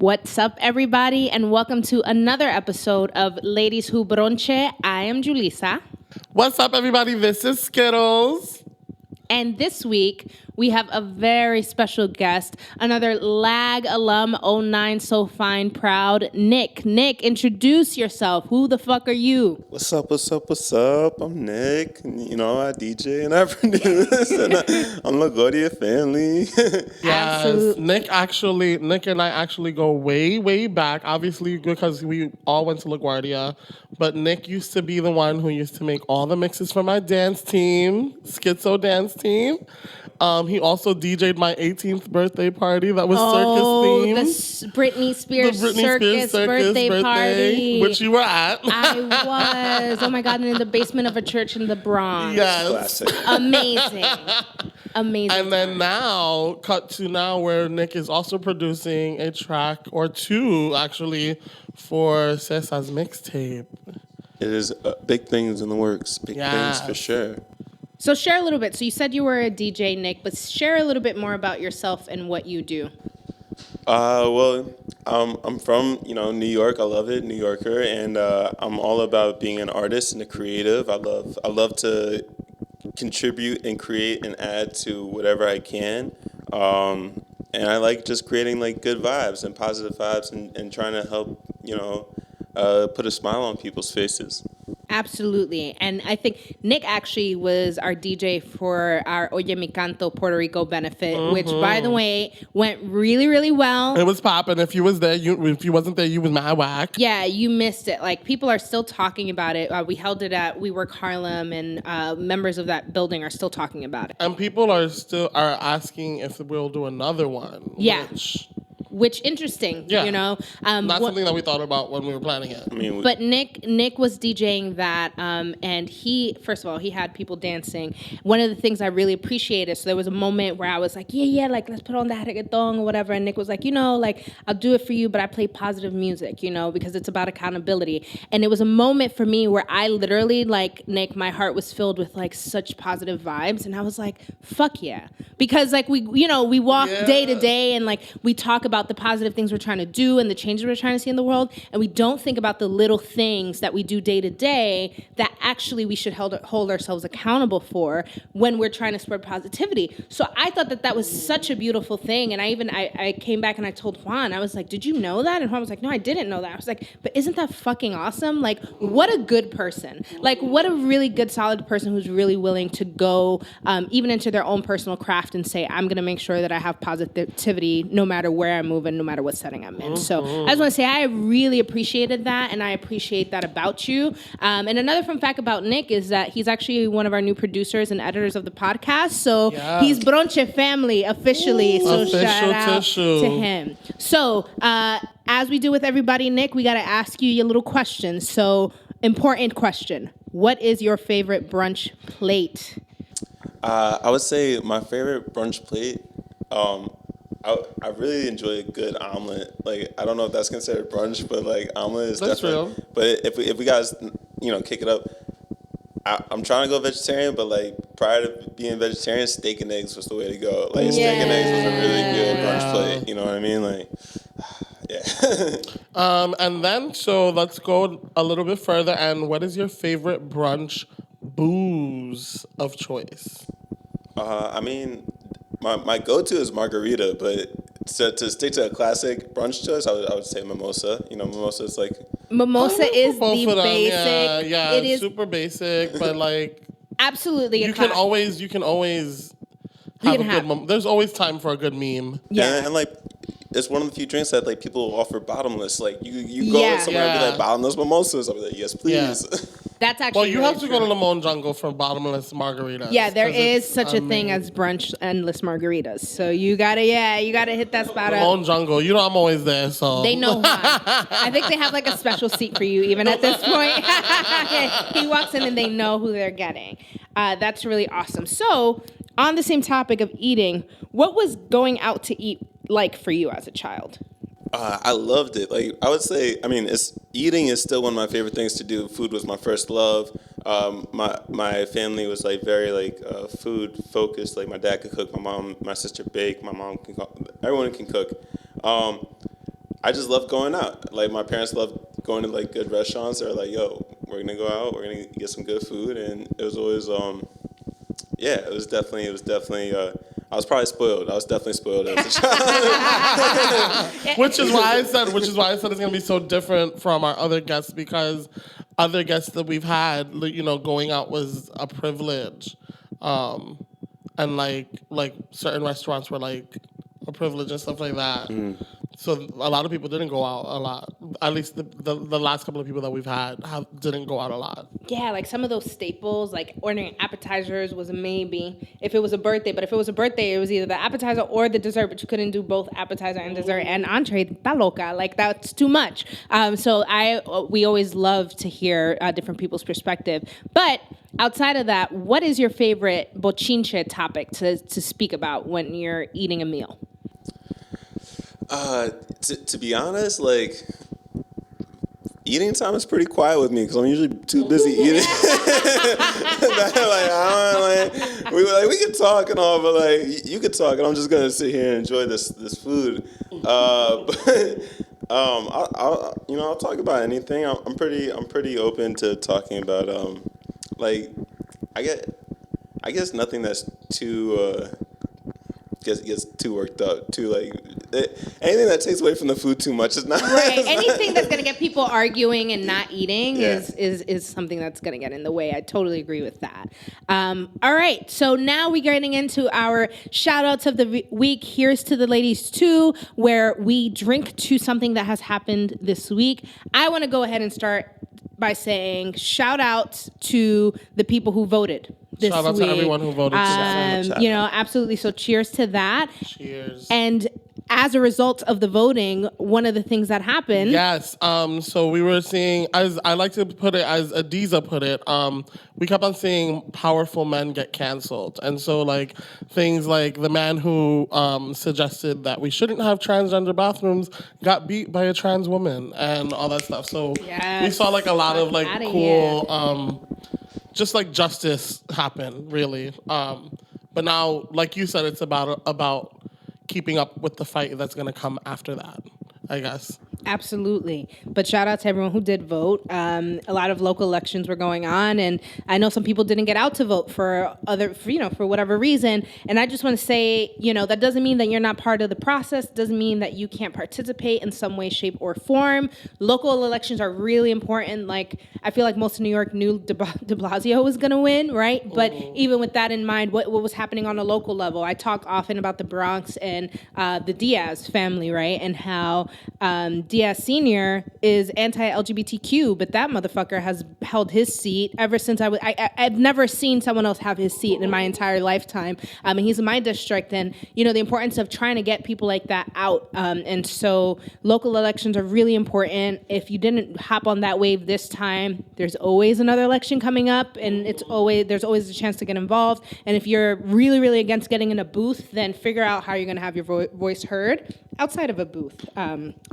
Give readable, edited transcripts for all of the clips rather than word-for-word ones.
What's up, everybody, and welcome to another episode of Ladies Who Bronche. I am Julissa. What's up, everybody? This is Skittles. And this week, we have a very special guest, another LAG alum, 09 So Fine Proud, Nick. Nick, introduce yourself. Who the fuck are you? What's up? I'm Nick. You know, I DJ and I produce. And I'm LaGuardia family. Yes, Absolutely. Nick and I actually go way, way back. Obviously, because we all went to LaGuardia. But Nick used to be the one who used to make all the mixes for my dance team, Schizo dance team. He also DJ'd my 18th birthday party that was circus themed. The Britney Spears circus birthday party. Which you were at. I was. Oh my God, and in the basement of a church in the Bronx. Yes. Classic. Amazing. And then cut to now where Nick is also producing a track or two, actually, for Cesa's mixtape. It is big things in the works. Big things for sure. So share a little bit. So you said you were a DJ, Nick, but share a little bit more about yourself and what you do. I'm from, New York. I love it, New Yorker, and I'm all about being an artist and a creative. I love to contribute and create and add to whatever I can. And I like just creating like good vibes and positive vibes and trying to help, put a smile on people's faces. Absolutely. And I think Nick actually was our DJ for our Oye Mi Canto Puerto Rico benefit, which, by the way, went really, really well. It was popping. If you wasn't there, you was mad whack. Yeah, you missed it. Like, people are still talking about it. We held it at We Work Harlem, and members of that building are still talking about it. And people are asking if we'll do another one. Yeah. Which interesting, Yeah. Not something that we thought about when we were planning it. But Nick was DJing that, and he, first of all, he had people dancing. One of the things I really appreciated, so there was a moment where I was like, yeah, like, let's put on that reggaeton or whatever, and Nick was like, I'll do it for you, but I play positive music, because it's about accountability. And it was a moment for me where I literally, like, Nick, my heart was filled with, like, such positive vibes, and I was like, fuck yeah. Because, like, we walk day to day, and, like, we talk about the positive things we're trying to do and the changes we're trying to see in the world, and we don't think about the little things that we do day to day that actually we should hold ourselves accountable for when we're trying to spread positivity. So I thought that was such a beautiful thing, and I came back and I told Juan, I was like, did you know that? And Juan was like, no, I didn't know that. I was like, but isn't that fucking awesome? Like, what a good person. Like, what a really good, solid person who's really willing to go even into their own personal craft and say, I'm going to make sure that I have positivity no matter where I'm moving, no matter what setting I'm in. So I just want to say I really appreciated that, and I appreciate that about you. And another fun fact about Nick is that he's actually one of our new producers and editors of the podcast. So he's Bronche family officially. So shout out to him. So as we do with everybody, Nick, we got to ask you your little questions. So important question. What is your favorite brunch plate? I would say my favorite brunch plate, I really enjoy a good omelet. Like, I don't know if that's considered brunch, but like omelet is that's definitely. Real. But if we guys, kick it up, I'm trying to go vegetarian, but like prior to being vegetarian, steak and eggs was the way to go. Like steak and eggs was a really good brunch plate. You know what I mean? Like, yeah. And then, so let's go a little bit further. And what is your favorite brunch booze of choice? My go-to is margarita, but to stick to a classic brunch choice, I would say mimosa. Mimosa is like... Mimosa is the basic. Yeah, it is super basic, but like... Absolutely. You can always have a good... There's always time for a good meme. Yeah. And like, it's one of the few drinks that like people offer bottomless. Like, you go somewhere and be like, bottomless mimosas. I'll be like, yes, please. Yeah. That's actually well, you have to go to Limon Jungle for bottomless margaritas. Yeah, there is such a thing as brunch endless margaritas. So you gotta hit that spot up. Limon Jungle, I'm always there, so. They know why. I think they have like a special seat for you even at this point. He walks in and they know who they're getting. That's really awesome. So on the same topic of eating, what was going out to eat like for you as a child? I loved it. Like, I would say, eating is still one of my favorite things to do. Food was my first love. My family was like very like food focused. Like, my dad could cook, my sister bake, my mom can cook, everyone can cook. I just love going out. Like my parents love going to like good restaurants. They're like, "Yo, we're gonna go out. We're gonna get some good food." And it was always, yeah, it was definitely. I was probably spoiled. I was definitely spoiled as a child. Which is why I said it's gonna be so different from our other guests, because other guests that we've had, you know, going out was a privilege, and like certain restaurants were like a privilege and stuff like that. So a lot of people didn't go out a lot. At least the last couple of people that we've had didn't go out a lot. Yeah, like some of those staples, like ordering appetizers was a maybe if it was a birthday. But if it was a birthday, it was either the appetizer or the dessert. But you couldn't do both appetizer and dessert and entree. Ta loca, like that's too much. So we always love to hear different people's perspective. But outside of that, what is your favorite bochinche topic to speak about when you're eating a meal? To be honest, like eating time is pretty quiet with me because I'm usually too busy eating. We could talk and all, but like you could talk and I'm just gonna sit here and enjoy this food. But I'll talk about anything. I'm pretty open to talking about like I guess nothing that's too gets too worked up, too like anything that takes away from the food too much is not right. Anything that's gonna get people arguing and not eating is something that's gonna get in the way. I totally agree with that. All right, so now we're getting into our shout outs of the week. Here's to the ladies too, where we drink to something that has happened this week. I want to go ahead and start by saying shout out to the people who voted this Shout out week. to everyone who voted. Absolutely. So cheers to that. Cheers. And as a result of the voting, one of the things that happened. Yes. So we were seeing, as I like to put it, as Adiza put it, we kept on seeing powerful men get canceled. And so like things like the man who suggested that we shouldn't have transgender bathrooms got beat by a trans woman and all that stuff. So we saw like a lot of like cool, just like justice happen, really. But now, like you said, it's about keeping up with the fight that's going to come after that, I guess. Absolutely. But shout out to everyone who did vote. A lot of local elections were going on, and I know some people didn't get out to vote for whatever reason. And I just want to say, that doesn't mean that you're not part of the process. Doesn't mean that you can't participate in some way, shape, or form. Local elections are really important. Like, I feel like most of New York knew de Blasio was going to win, right? But even with that in mind, what was happening on a local level? I talk often about the Bronx and the Diaz family, right? And how Diaz Sr. is anti-LGBTQ, but that motherfucker has held his seat ever since I've never seen someone else have his seat in my entire lifetime. And he's in my district, and the importance of trying to get people like that out. And so local elections are really important. If you didn't hop on that wave this time, there's always another election coming up, and there's always a chance to get involved. And if you're really, really against getting in a booth, then figure out how you're going to have your voice heard outside of a booth.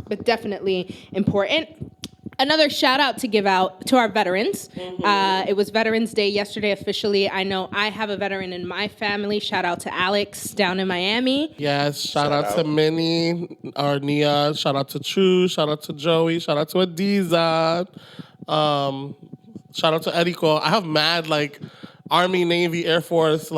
But definitely important. Another shout out to give out to our veterans. It was Veterans Day yesterday officially. I know I have a veteran in my family. Shout out to Alex down in Miami. Yes, shout out to Minnie, or Nia. Shout out to True. Shout out to Joey. Shout out to Adiza. Shout out to Eriko. I have mad Army, Navy, Air Force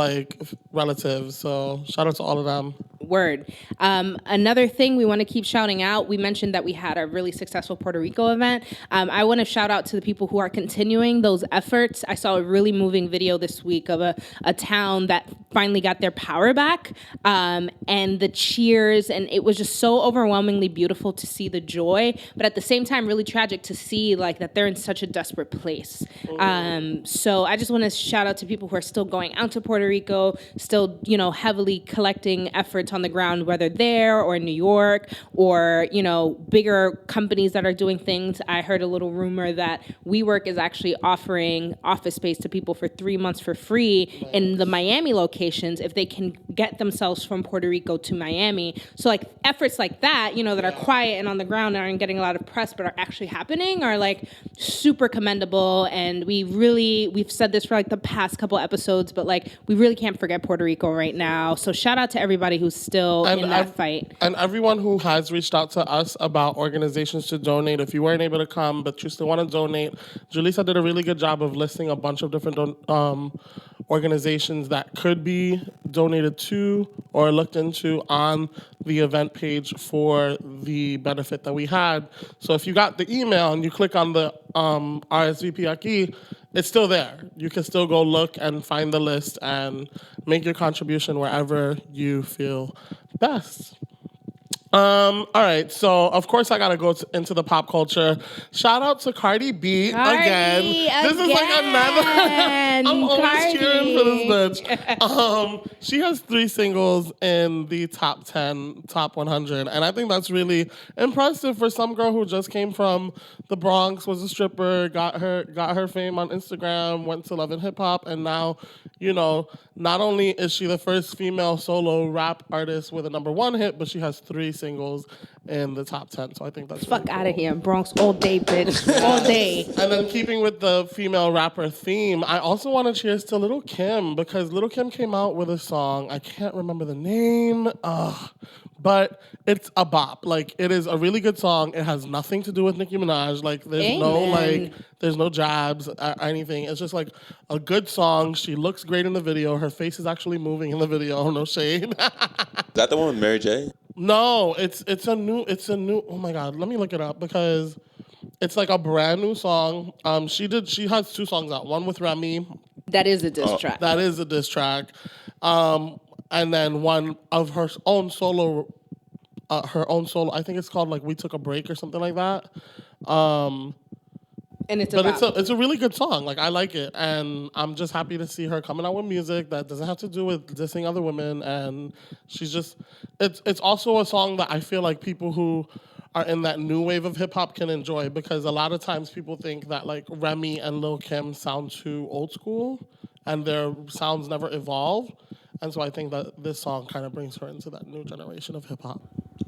relatives. So shout out to all of them. Word. Another thing we want to keep shouting out, we mentioned that we had a really successful Puerto Rico event. I want to shout out to the people who are continuing those efforts. I saw a really moving video this week of a town that finally got their power back, and the cheers, and it was just so overwhelmingly beautiful to see the joy, but at the same time really tragic to see that they're in such a desperate place. So I just want to shout out to people who are still going out to Puerto Rico, still heavily collecting efforts on the ground, whether there or in New York, or bigger companies that are doing things. I heard a little rumor that WeWork is actually offering office space to people for 3 months for free in the Miami locations if they can get themselves from Puerto Rico to Miami. So efforts like that, that are quiet and on the ground and aren't getting a lot of press but are actually happening are super commendable. And we've said this for the past couple episodes, but we really can't forget Puerto Rico right now. So shout out to everybody who's still in that fight. And everyone who has reached out to us about organizations to donate, if you weren't able to come but you still want to donate, Julissa did a really good job of listing a bunch of different organizations that could be donated to or looked into on the event page for the benefit that we had. So if you got the email and you click on the RSVP aquí, it's still there. You can still go look and find the list and make your contribution wherever you feel best. All right, so of course I gotta go into the pop culture. Shout out to Cardi B again. This is like another. I'm always cheering for this bitch. She has 3 singles in the top 10, top 100, and I think that's really impressive for some girl who just came from the Bronx, was a stripper, got her fame on Instagram, went to Love and Hip Hop, and now, you know, not only is she the first female solo rap artist with a #1 hit, but she has 3 singles in the top 10. So I think that's fuck really out cool. of here, Bronx all day, bitch, all day. And then keeping with the female rapper theme, I also want to cheers to Lil' Kim, because Lil' Kim came out with a song. I can't remember the name, but it's a bop. Like, it is a really good song. It has nothing to do with Nicki Minaj. Like, there's no jabs or anything. It's just like a good song. She looks great in the video. Her face is actually moving in the video. No shade. Is that the one with Mary J? No, it's a new. Oh my God, let me look it up because it's like a brand new song. She has 2 songs out. One with Remy. That is a diss track. That is a diss track. And then one of her own solo. I think it's called like We Took a Break or something like that. And it's a really good song. Like, I like it, and I'm just happy to see her coming out with music that doesn't have to do with dissing other women. And she's just, it's also a song that I feel like people who are in that new wave of hip hop can enjoy, because a lot of times people think that like Remy and Lil' Kim sound too old school, and their sounds never evolve. And so I think that this song kind of brings her into that new generation of hip hop.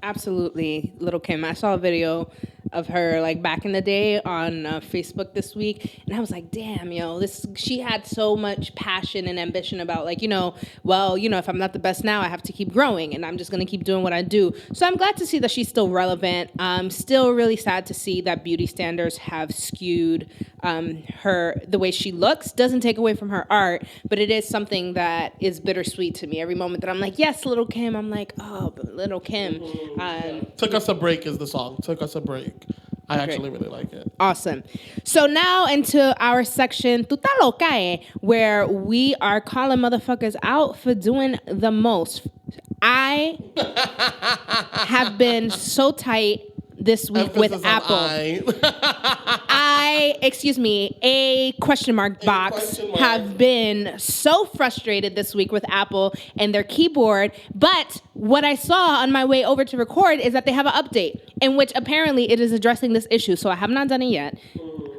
Absolutely, Lil' Kim. I saw a video of her like back in the day on Facebook this week, and I was like, damn, yo, she had so much passion and ambition about like, if I'm not the best now, I have to keep growing, and I'm just gonna keep doing what I do. So I'm glad to see that she's still relevant. I'm still really sad to see that beauty standards have skewed the way she looks. Doesn't take away from her art, but it is something that is bittersweet to me. Every moment that I'm like, yes, Lil' Kim, I'm like, oh, but Lil' Kim. Took Us a Break is the song. Took Us a Break. I actually really like it. Awesome. So now into our section, Tu ta loca, eh, where we are calling motherfuckers out for doing the most. I have been so tight this week with Apple. A question mark box have been so frustrated this week with Apple and their keyboard. But what I saw on my way over to record is that they have an update in which apparently it is addressing this issue. So I have not done it yet.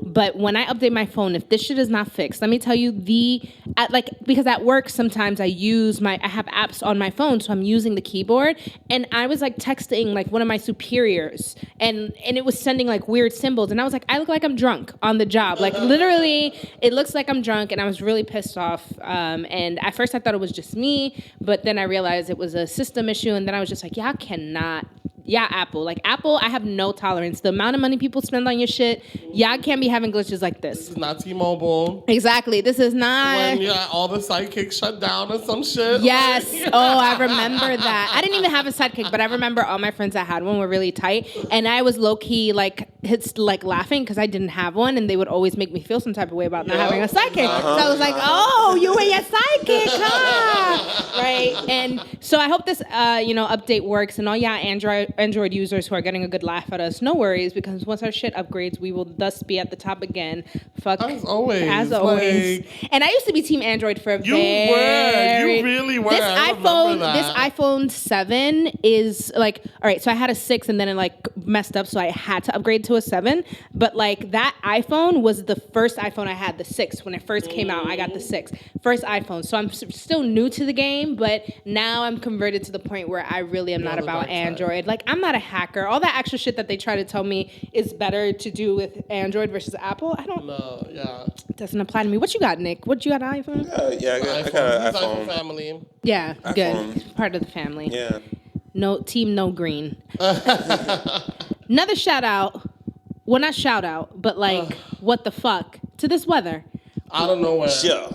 But when I update my phone, if this shit is not fixed, let me tell you because at work sometimes I have apps on my phone, so I'm using the keyboard, and I was like texting like one of my superiors, and it was sending like weird symbols, and I was like, I look like I'm drunk on the job, like literally, it looks like I'm drunk, and I was really pissed off. And at first I thought it was just me, but then I realized it was a system issue, and then I was just like, y'all cannot. Yeah, Apple. Like, Apple, I have no tolerance. The amount of money people spend on your shit, y'all can't be having glitches like this. This is not T-Mobile. Exactly. This is not... When all the sidekicks shut down or some shit. Yes. Oh, I remember that. I didn't even have a sidekick, but I remember all my friends that had one were really tight. And I was low-key, laughing because I didn't have one, and they would always make me feel some type of way about not having a sidekick. So I was like, oh, you were your sidekick, huh? Right? And so I hope this, update works, and all y'all Android users who are getting a good laugh at us, no worries, because once our shit upgrades, we will thus be at the top again. Fuck. As always. And I used to be Team Android for You really were. This iPhone 7 is all right, so I had a 6 and then it messed up, so I had to upgrade to into a 7, but like that iPhone was the first iPhone I had, the 6. When it first came out, I got the 6. First iPhone. So I'm still new to the game, but now I'm converted to the point where I really am not about Android. Like, I'm not a hacker. All that extra shit that they try to tell me is better to do with Android versus Apple, I don't know. Yeah. It doesn't apply to me. What you got, Nick? What you got, an iPhone? I got an iPhone. Family. Yeah, iPhone. Good. Part of the family. Yeah. No team, no green. Another shout out. Well, not shout out, but like, what the fuck to this weather. I don't know where. Yeah.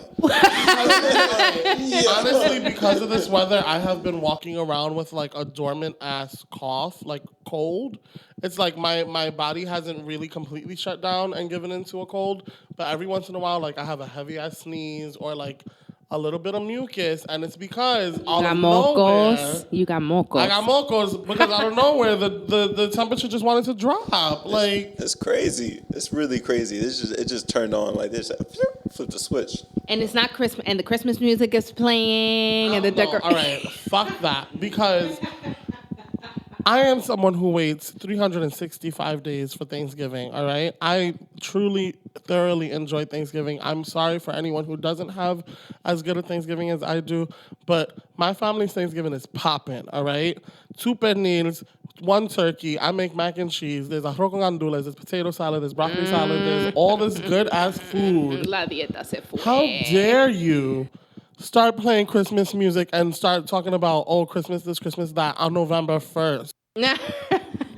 Honestly, because of this weather, I have been walking around with like a dormant ass cough, like cold. It's like my body hasn't really completely shut down and given into a cold, but every once in a while, like I have a heavy ass sneeze or like a little bit of mucus, and it's because all of nowhere, you got mocos. I got mocos because out of nowhere the temperature just wanted to drop. Like it's crazy. It's really crazy. It just turned on like this. Flip the switch. And it's not Christmas, and the Christmas music is playing, and the decoration. All right, fuck that, because I am someone who waits 365 days for Thanksgiving, all right? I truly, thoroughly enjoy Thanksgiving. I'm sorry for anyone who doesn't have as good a Thanksgiving as I do, but my family's Thanksgiving is popping, all right? 2 pernils, 1 turkey, I make mac and cheese, there's arroz con gandules, there's potato salad, there's broccoli salad, there's all this good-ass food. La dieta se fue. How dare you start playing Christmas music and start talking about, oh, Christmas this, Christmas that on November 1st.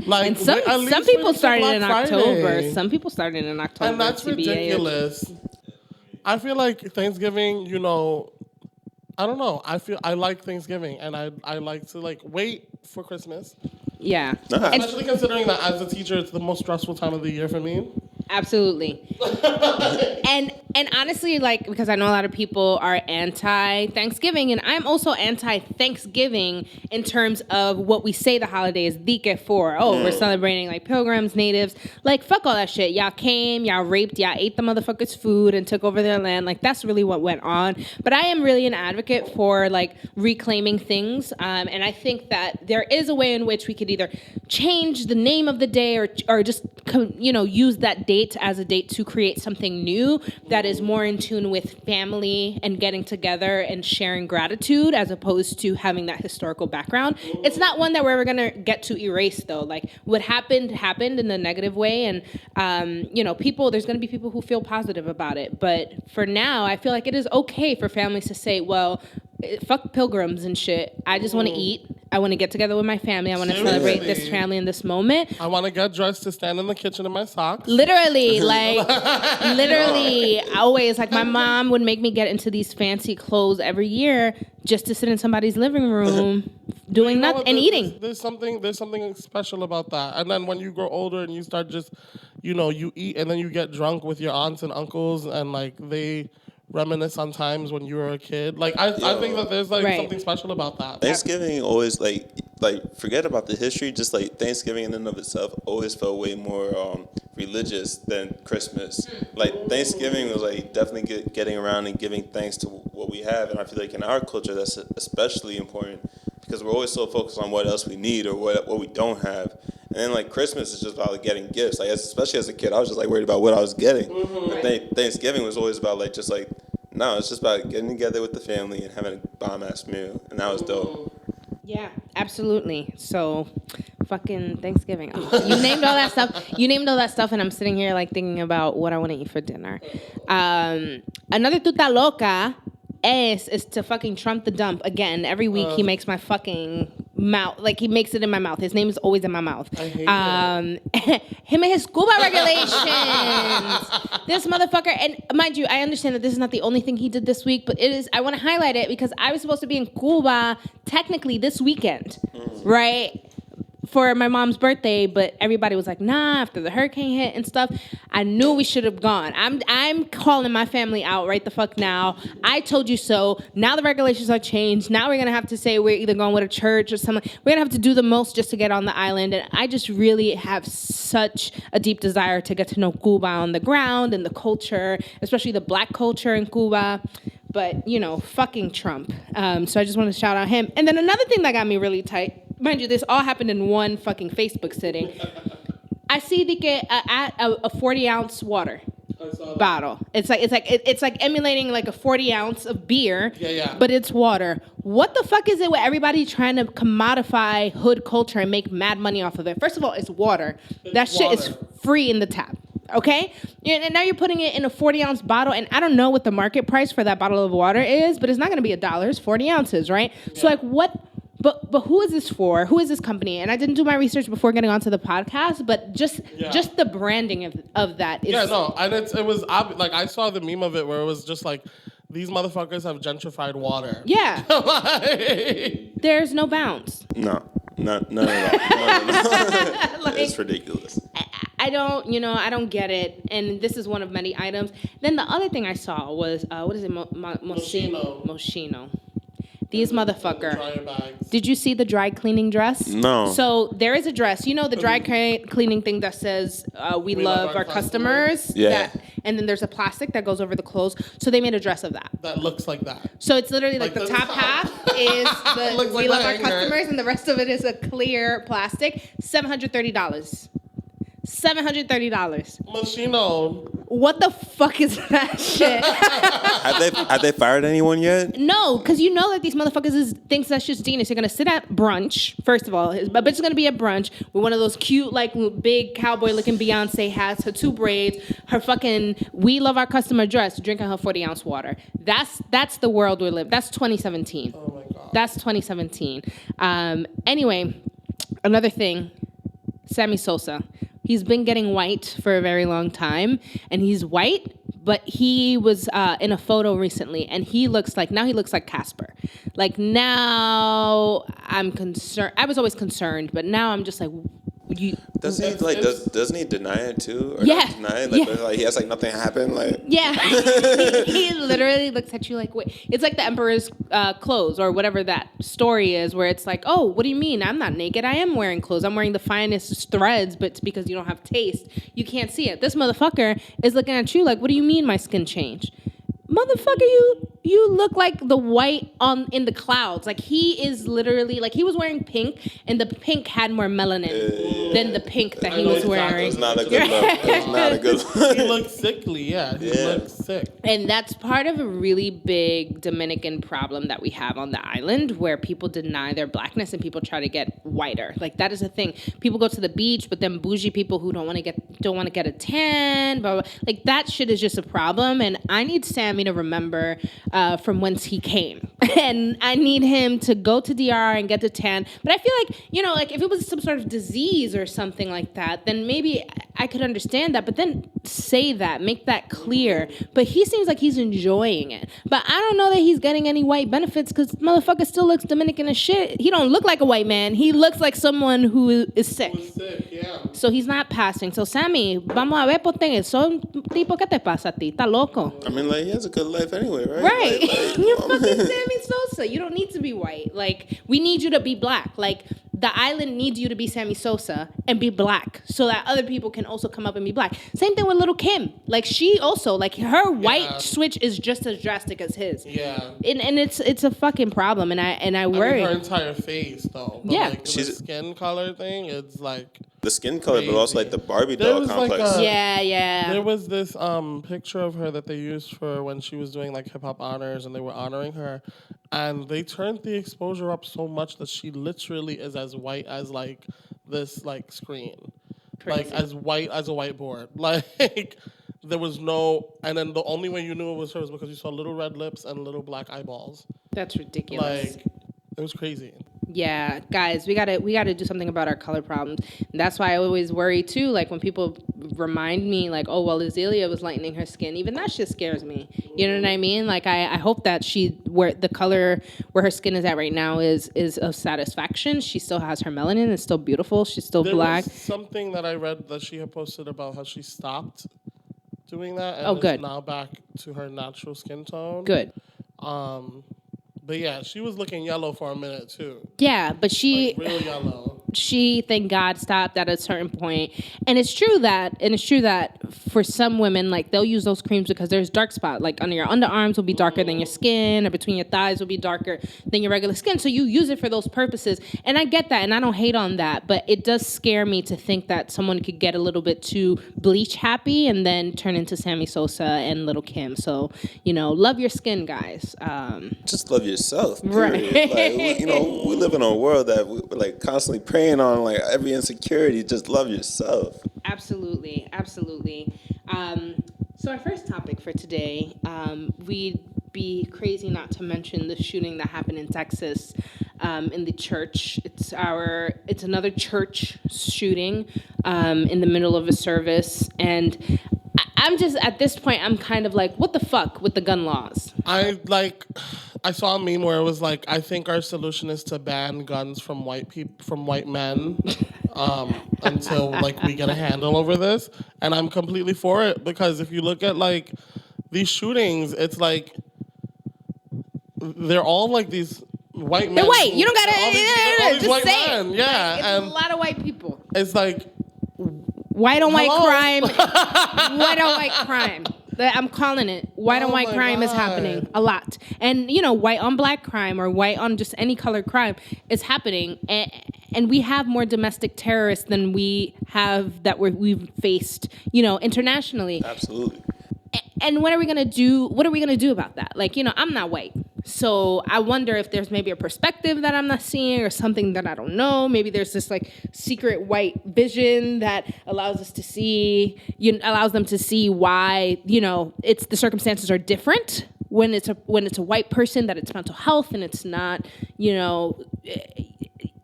Like, and some people started in October. Some people started in October. And that's ridiculous. I feel like Thanksgiving, you know, I don't know. I like Thanksgiving, and I like to like wait for Christmas. Yeah. Especially considering that as a teacher, it's the most stressful time of the year for me. Absolutely. and honestly, like, because I know a lot of people are anti-Thanksgiving, and I'm also anti-Thanksgiving in terms of what we say the holiday is Dique for. Oh, we're celebrating like pilgrims, natives. Like, fuck all that shit. Y'all came, y'all raped, y'all ate the motherfuckers' food and took over their land. Like, that's really what went on. But I am really an advocate for like reclaiming things. And I think that there is a way in which we could either change the name of the day or just, you know, use that date as a date to create something new that is more in tune with family and getting together and sharing gratitude as opposed to having that historical background. It's not one that we're ever going to get to erase, though. Like, what happened in the negative way, and you know, there's going to be people who feel positive about it, but for now I feel like it is okay for families to say, well, fuck pilgrims and shit. I just want to eat. I want to get together with my family. I want to celebrate this family in this moment. I want to get dressed to stand in the kitchen in my socks. Literally, always. Like, my mom would make me get into these fancy clothes every year just to sit in somebody's living room doing nothing and eating. There's something special about that. And then when you grow older and you start just, you know, you eat and then you get drunk with your aunts and uncles and like they reminisce on times when you were a kid. Like, I think that there's like something special about that. Thanksgiving always like forget about the history. Just like Thanksgiving in and of itself always felt way more religious than Christmas. Like, Thanksgiving was like definitely getting around and giving thanks to what we have, and I feel like in our culture that's especially important because we're always so focused on what else we need or what we don't have. And then, like, Christmas is just about like, getting gifts. Like, especially as a kid, I was just like worried about what I was getting. But Thanksgiving was always about like just like, no, it's just about getting together with the family and having a bomb-ass meal, and that was dope. Yeah, absolutely. So, fucking Thanksgiving. Oh, you named all that stuff. And I'm sitting here like thinking about what I want to eat for dinner. Another tuta loca is to fucking Trump the dump again. Every week he makes my fucking mouth, like, he makes it in my mouth. His name is always in my mouth. I hate him and his scuba regulations. This motherfucker, and mind you, I understand that this is not the only thing he did this week, but it is. I want to highlight it because I was supposed to be in Cuba technically this weekend, right? For my mom's birthday, but everybody was like, nah, after the hurricane hit and stuff. I knew we should have gone. I'm calling my family out right the fuck now. I told you so. Now the regulations are changed. Now we're going to have to say we're either going with a church or something. We're going to have to do the most just to get on the island. And I just really have such a deep desire to get to know Cuba on the ground and the culture, especially the black culture in Cuba. But, you know, fucking Trump. So I just want to shout out him. And then another thing that got me really tight, mind you, this all happened in one fucking Facebook sitting. I I see a 40-ounce water bottle. It's like emulating like a 40-ounce of beer. Yeah. But it's water. What the fuck is it with everybody trying to commodify hood culture and make mad money off of it? First of all, it's water. That shit is free in the tap. Okay? And now you're putting it in a 40-ounce bottle, and I don't know what the market price for that bottle of water is, but it's not going to be $1. It's 40 ounces, right? Yeah. So, like, what... But who is this for? Who is this company? And I didn't do my research before getting onto the podcast, but just the branding of that. Is, and it was like I saw the meme of it where it was just like these motherfuckers have gentrified water. Yeah, there's no bounds. No, none at all. Like, it's ridiculous. I don't get it, and this is one of many items. Then the other thing I saw was what is it? Moschino. These motherfucker. Did you see the dry cleaning dress? No. So there is a dress. You know the dry cleaning thing that says we love our customers. Yeah. And then there's a plastic that goes over the clothes. So they made a dress of that. That looks like that. So it's literally like the top half is the we love our customers, and the rest of it is a clear plastic. $730. Moschino. What the fuck is that shit? Have they fired anyone yet? No, because you know that these motherfuckers thinks that's just genius. You're gonna sit at brunch, first of all. But it's gonna be at brunch with one of those cute, like big cowboy looking Beyonce hats, her 2 braids, her fucking we love our customer dress, drinking her 40-ounce water. That's the world we live. That's 2017. Oh my God. That's 2017. Anyway, another thing, Sammy Sosa. He's been getting white for a very long time, and he's white, but he was in a photo recently, and he looks like Casper. Like, now I'm concerned. I was always concerned, but now I'm just like, doesn't he deny it too? Or yeah. Not deny it? Like he has like nothing happened. Like yeah, he literally looks at you like, wait. It's like the Emperor's clothes or whatever that story is, where it's like, oh, what do you mean? I'm not naked. I am wearing clothes. I'm wearing the finest threads, but it's because you don't have taste. You can't see it. This motherfucker is looking at you like, what do you mean my skin changed? Motherfucker, you look like the white in the clouds. Like, he is literally, like, he was wearing pink, and the pink had more melanin than the pink that he was wearing. It's not a good look. It's not a good look. He looks sickly, yeah. He looks sick. And that's part of a really big Dominican problem that we have on the island, where people deny their blackness and people try to get whiter. Like, that is a thing. People go to the beach, but then bougie people who don't want to get a tan, blah, blah, blah. Like, that shit is just a problem, and I need Sammy to remember from whence he came. And I need him to go to DR and get the tan. But I feel like, like if it was some sort of disease or something like that, then maybe I could understand that. But then say that, make that clear. But he seems like he's enjoying it. But I don't know that he's getting any white benefits, because motherfucker still looks Dominican as shit. He don't look like a white man. He looks like someone who is sick. So he's not passing. So Sammy, vamos a ver, porque son tipo, ¿qué te pasa a ti? ¿Está loco? I mean, like, he has a good life anyway, right? Right. You're fucking Sammy Sosa. You don't need to be white. Like, we need you to be black. Like, the island needs you to be Sammy Sosa and be black so that other people can also come up and be black. Same thing with Little Kim. Like, she also, like, her white switch is just as drastic as his. Yeah. And it's a fucking problem, and I worry. Her entire face, though. But yeah. Like, the skin color thing, it's like... The skin color, but also like the Barbie doll complex. Yeah. There was this picture of her that they used for when she was doing like hip hop honors, and they were honoring her, and they turned the exposure up so much that she literally is as white as like this like screen, Crazy. like as white as a whiteboard. Like there was no, and then the only way you knew it was her was because you saw little red lips and little black eyeballs. That's ridiculous. Like it was crazy. Yeah, guys, we gotta do something about our color problems. And that's why I always worry too. Like when people remind me, like, oh well, Azealia was lightening her skin. Even that shit scares me. You know what I mean? Like I hope that where the color where her skin is at right now is of satisfaction. She still has her melanin. It's still beautiful. She's still black. There was something that I read that she had posted about how she stopped doing that and good. is now back to her natural skin tone. Good. But yeah, she was looking yellow for a minute too. Yeah, but she... Like real yellow. she, thank God, stopped at a certain point. And it's true that for some women, like, they'll use those creams because there's dark spot, like under your underarms will be darker than your skin, or between your thighs will be darker than your regular skin. So you use it for those purposes. And I get that, and I don't hate on that, but it does scare me to think that someone could get a little bit too bleach happy and then turn into Sammy Sosa and Little Kim. So, love your skin, guys. Just love yourself, period. Right. Like, we live in a world that we're like constantly preying on like every insecurity. Just love yourself. Absolutely. So our first topic for today, we'd be crazy not to mention the shooting that happened in Texas, in the church. It's another church shooting in the middle of a service, and I'm just, at this point, I'm kind of like, what the fuck with the gun laws? I saw a meme where it was like, I think our solution is to ban guns from white men, until like we get a handle over this. And I'm completely for it, because if you look at like these shootings, it's like they're all like these white men. They're white. You don't gotta all these just white say men. it. Yeah, Like, it's and a lot of white people. it's like White on white Hello? crime. White on white crime. I'm calling it. White on white my crime is God. happening a lot. And, white on black crime or white on just any colored crime is happening. And we have more domestic terrorists than we have that we've faced, internationally. Absolutely. And what are we gonna do? What are we gonna do about that? Like, I'm not white, so I wonder if there's maybe a perspective that I'm not seeing, or something that I don't know. Maybe there's this like secret white vision that allows us to see, allows them to see why, it's the circumstances are different when it's a white person, that it's mental health and it's not,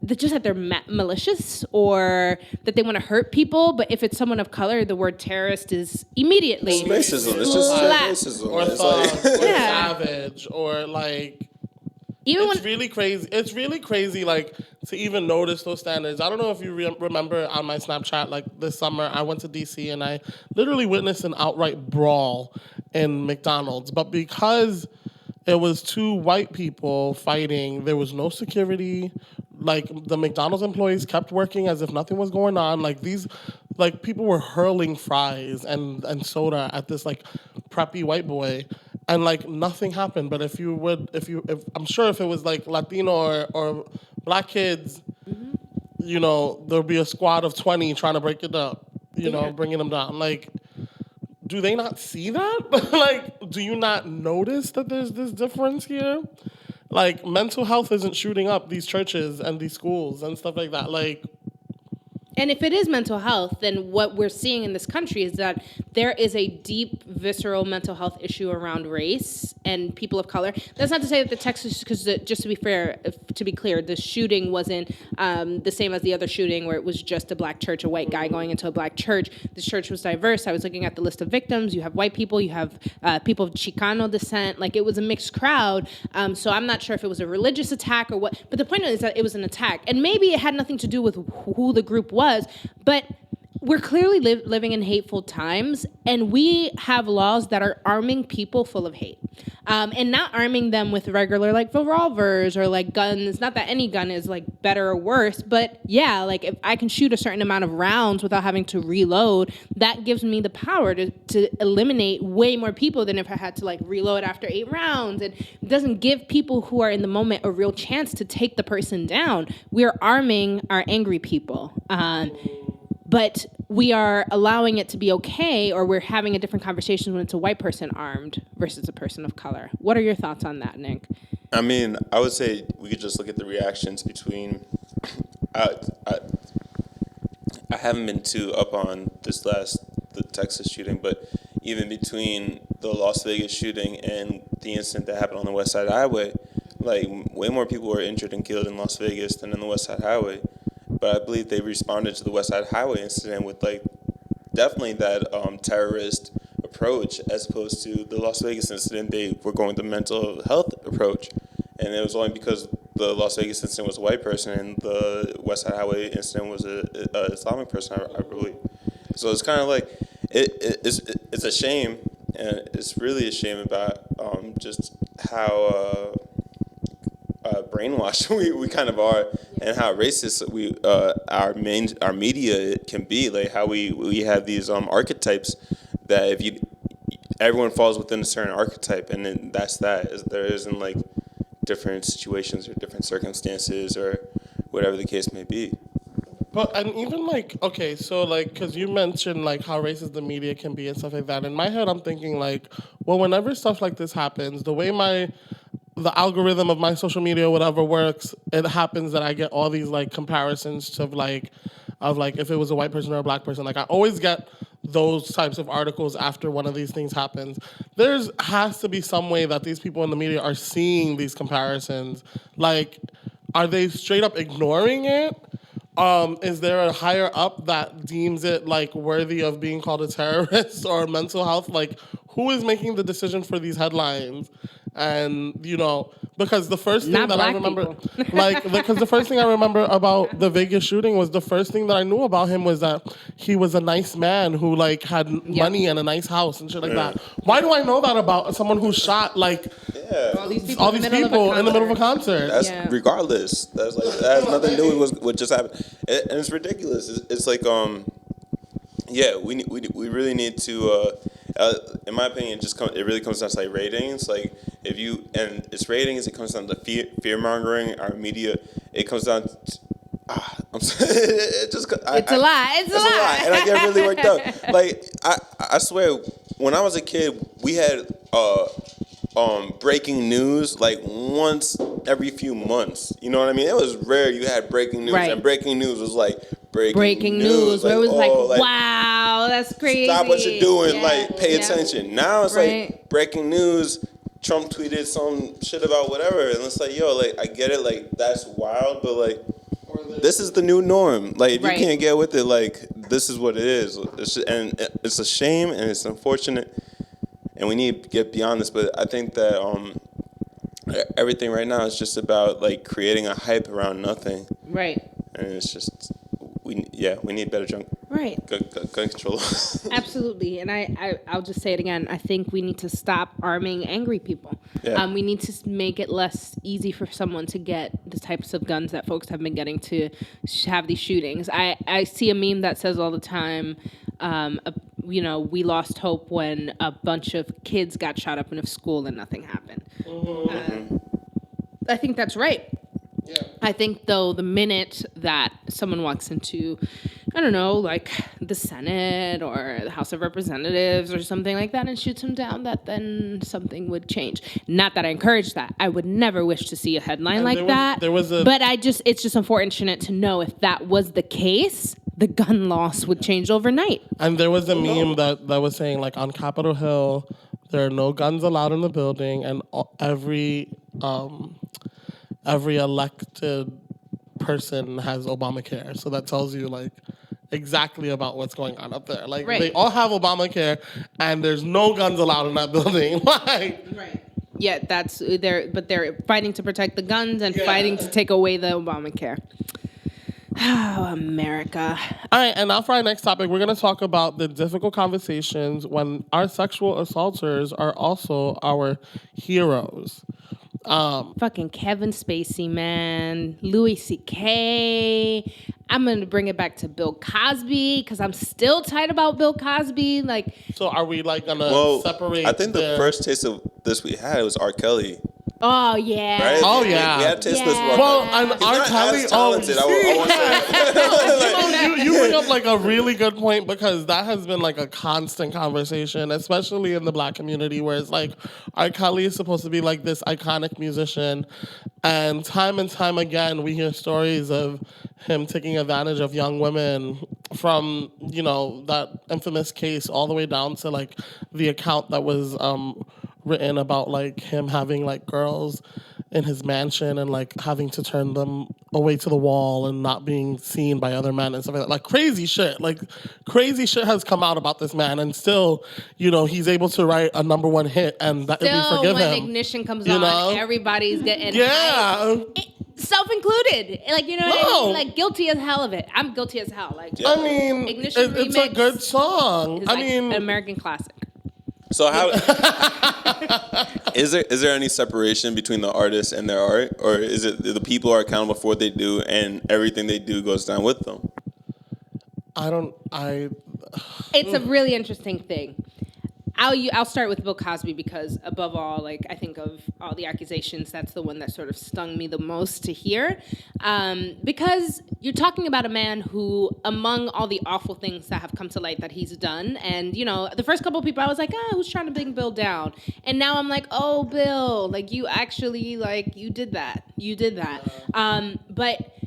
just that they're malicious or that they want to hurt people. But if it's someone of color, the word terrorist is immediately It's racism. It's just racism. or It's thug, like, or Yeah. savage, or like. even It's when really crazy. It's really crazy, like, to even notice those standards. I don't know if you remember on my Snapchat, like, this summer, I went to D.C. and I literally witnessed an outright brawl in McDonald's. But because it was two white people fighting, there was no security. Like, the McDonald's employees kept working as if nothing was going on. Like, people were hurling fries and soda at this, like, preppy white boy. And like nothing happened, but if I'm sure if it was like Latino or black kids, there'd be a squad of 20 trying to break it up, bringing them down. Like, do they not see that? Like, do you not notice that there's this difference here? Like, mental health isn't shooting up these churches and these schools and stuff like that. Like, And if it is mental health, then what we're seeing in this country is that there is a deep, visceral mental health issue around race and people of color. That's not to say that the Texas, because just to be fair, to be clear, the shooting wasn't the same as the other shooting where it was just a black church, a white guy going into a black church. The church was diverse. I was looking at the list of victims. You have white people, you have people of Chicano descent. Like, it was a mixed crowd. So I'm not sure if it was a religious attack or what. But the point is that it was an attack. And maybe it had nothing to do with who the group was, but we're clearly living in hateful times, and we have laws that are arming people full of hate, and not arming them with regular like revolvers or like guns. Not that any gun is like better or worse, but yeah, like if I can shoot a certain amount of rounds without having to reload, that gives me the power to eliminate way more people than if I had to like reload after 8 rounds. And it doesn't give people who are in the moment a real chance to take the person down. We're arming our angry people. But we are allowing it to be okay, or we're having a different conversation when it's a white person armed versus a person of color. What are your thoughts on that, Nick? I mean, I would say we could just look at the reactions between. I haven't been too up on the Texas shooting, but even between the Las Vegas shooting and the incident that happened on the West Side Highway, like way more people were injured and killed in Las Vegas than in the West Side Highway. But I believe they responded to the West Side Highway incident with like definitely that terrorist approach, as opposed to the Las Vegas incident. They were going the mental health approach, and it was only because the Las Vegas incident was a white person and the West Side Highway incident was a Islamic person, I believe. So it's kind of like it's a shame, and it's really a shame about just how brainwashed we kind of are, and how racist our media can be. Like how we have these archetypes that if you everyone falls within a certain archetype, and then there isn't like different situations or different circumstances or whatever the case may be. But, and even like, okay, so like, because you mentioned like how racist the media can be and stuff like that. In my head, I'm thinking like, well, whenever stuff like this happens, the way the algorithm of my social media or whatever works, it happens that I get all these like comparisons to like if it was a white person or a black person. Like I always get those types of articles after one of these things happens. Has to be some way that these people in the media are seeing these comparisons. Like, are they straight up ignoring it? Is there a higher up that deems it like worthy of being called a terrorist or mental health? Like, who is making the decision for these headlines? And because the first thing that I remember, because the first thing I remember about the Vegas shooting was the first thing that I knew about him was that he was a nice man who like had money and a nice house and shit like that. Why do I know that about someone who shot like all these people in the middle of a concert? That's regardless. That's like that has nothing to do with what just happened, and it's ridiculous. It's like we really need to. In my opinion, it really comes down to like ratings. Like it's ratings. It comes down to fear mongering. Our media. It comes down. It's a lot. It's a lot, and I get really worked up. Like I swear, when I was a kid, we had breaking news like once every few months. You know what I mean? It was rare you had breaking news, and breaking news was like breaking news. Where it was like, wow, that's crazy. Stop what you're doing, pay attention. Now it's like breaking news. Trump tweeted some shit about whatever, and it's like, like I get it, like that's wild, but like this is the new norm. Like if you can't get with it, like this is what it is. It's a shame and it's unfortunate. And we need to get beyond this, but I think that everything right now is just about like creating a hype around nothing. Right. And it's just we need better gun control. Absolutely, and I'll just say it again. I think we need to stop arming angry people. Yeah. We need to make it less easy for someone to get the types of guns that folks have been getting to have these shootings. I see a meme that says all the time. We lost hope when a bunch of kids got shot up in a school and nothing happened. Mm-hmm. I think that's right. Yeah. I think, though, the minute that someone walks into, I don't know, like the Senate or the House of Representatives or something like that and shoots them down, that then something would change. Not that I encourage that. I would never wish to see a headline that. But it's just unfortunate to know if that was the case, the gun loss would change overnight. And there was a meme that was saying, like, on Capitol Hill, there are no guns allowed in the building, and every elected person has Obamacare. So that tells you, like, exactly about what's going on up there. Like, they all have Obamacare, and there's no guns allowed in that building. Right. Yeah, they're fighting to protect the guns and fighting to take away the Obamacare. Oh, America. All right, and now for our next topic, we're going to talk about the difficult conversations when our sexual assaulters are also our heroes. Fucking Kevin Spacey, man. Louis C.K. I'm going to bring it back to Bill Cosby because I'm still tight about Bill Cosby. Like, so are we like going to separate? I think the first taste of this we had was R. Kelly. Oh, yeah. Right? Oh, yeah. We had taste this one. Well, and R. Kelly... talented, I won't say. You bring up like a really good point because that has been like a constant conversation, especially in the Black community, where it's like R. Kelly is supposed to be like this iconic musician, and time again we hear stories of him taking advantage of young women, from that infamous case all the way down to like the account that was written about like him having like girls in his mansion and like having to turn them away to the wall and not being seen by other men and stuff like that. Like crazy shit has come out about this man, and still, he's able to write a number one hit, and that we forgive him. When Ignition comes on, everybody's getting self-included. Like, what I mean? Like, guilty as hell of it. I'm guilty as hell. Like, I mean, Ignition it's a good song. An American classic. So how is there any separation between the artist and their art, or is it the people are accountable for what they do and everything they do goes down with them? It's a really interesting thing. I'll start with Bill Cosby because above all, like I think of all the accusations, that's the one that sort of stung me the most to hear. Because you're talking about a man who, among all the awful things that have come to light that he's done, and you know, the first couple of people I was like, who's trying to bring Bill down? And now I'm like, oh, Bill, like you actually, like you did that. But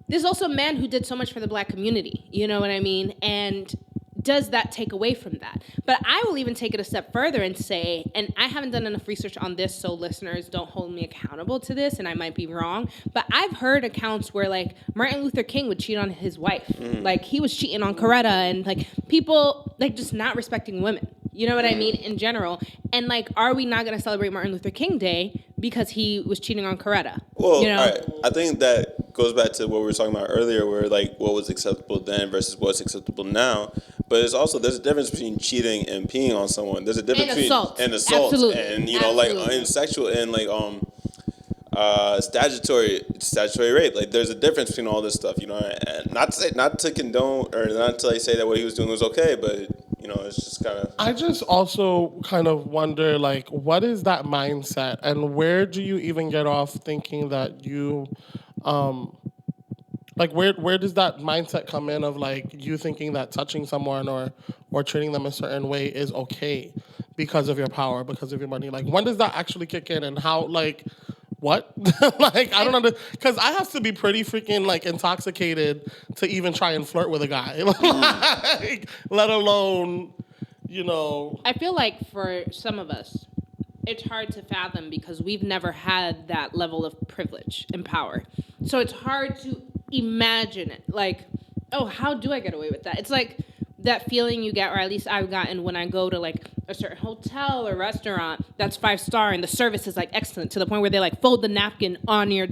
there's also a man who did so much for the black community, you know what I mean? And does that take away from that? But I will even take it a step further and say, and I haven't done enough research on this, so listeners don't hold me accountable to this, and I might be wrong, but I've heard accounts where like Martin Luther King would cheat on his wife. Like he was cheating on Coretta, and like people like just not respecting women. You know what I mean? In general. And like, are we not going to celebrate Martin Luther King Day because he was cheating on Coretta? Well, you know? all right. I think that goes back to what we were talking about earlier, where like what was acceptable then versus what's acceptable now. But there's a difference between cheating and peeing on someone. There's a difference between assault. Absolutely. And you know, Absolutely. Like in sexual and like statutory rape. Like there's a difference between all this stuff, you know. And not to condone or not to like say that what he was doing was okay, but you know, it's just kind of. I just also kind of wonder, like, what is that mindset, and where do you even get off thinking that you, like, where does that mindset come in of like you thinking that touching someone or treating them a certain way is okay because of your power, because of your money? Like, when does that actually kick in, and how, like, what? Like, I don't understand, because I have to be pretty freaking, like, intoxicated to even try and flirt with a guy. Like, let alone, you know. I feel like for some of us, it's hard to fathom because we've never had that level of privilege and power. So it's hard to imagine it. Like, oh, how do I get away with that? It's like that feeling you get, or at least I've gotten when I go to like a certain hotel or restaurant that's 5-star and the service is like excellent to the point where they like fold the napkin on your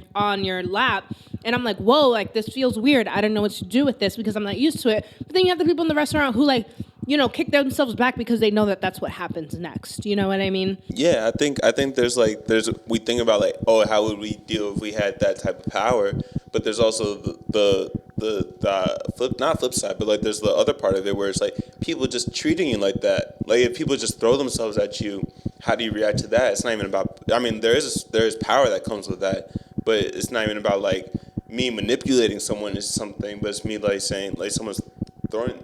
lap, and I'm like, whoa, like this feels weird. I don't know what to do with this because I'm not used to it. But then you have the people in the restaurant who like, you know, kick themselves back because they know that that's what happens next. You know what I mean? Yeah, I think we think about like, oh, how would we deal if we had that type of power? But there's also the flip side, but like there's the other part of it where it's like people just treating you like that. Like if people just throw themselves at you, how do you react to that? It's not even about. I mean, there is power that comes with that, but it's not even about like me manipulating someone is something, but it's me like saying like someone's throwing.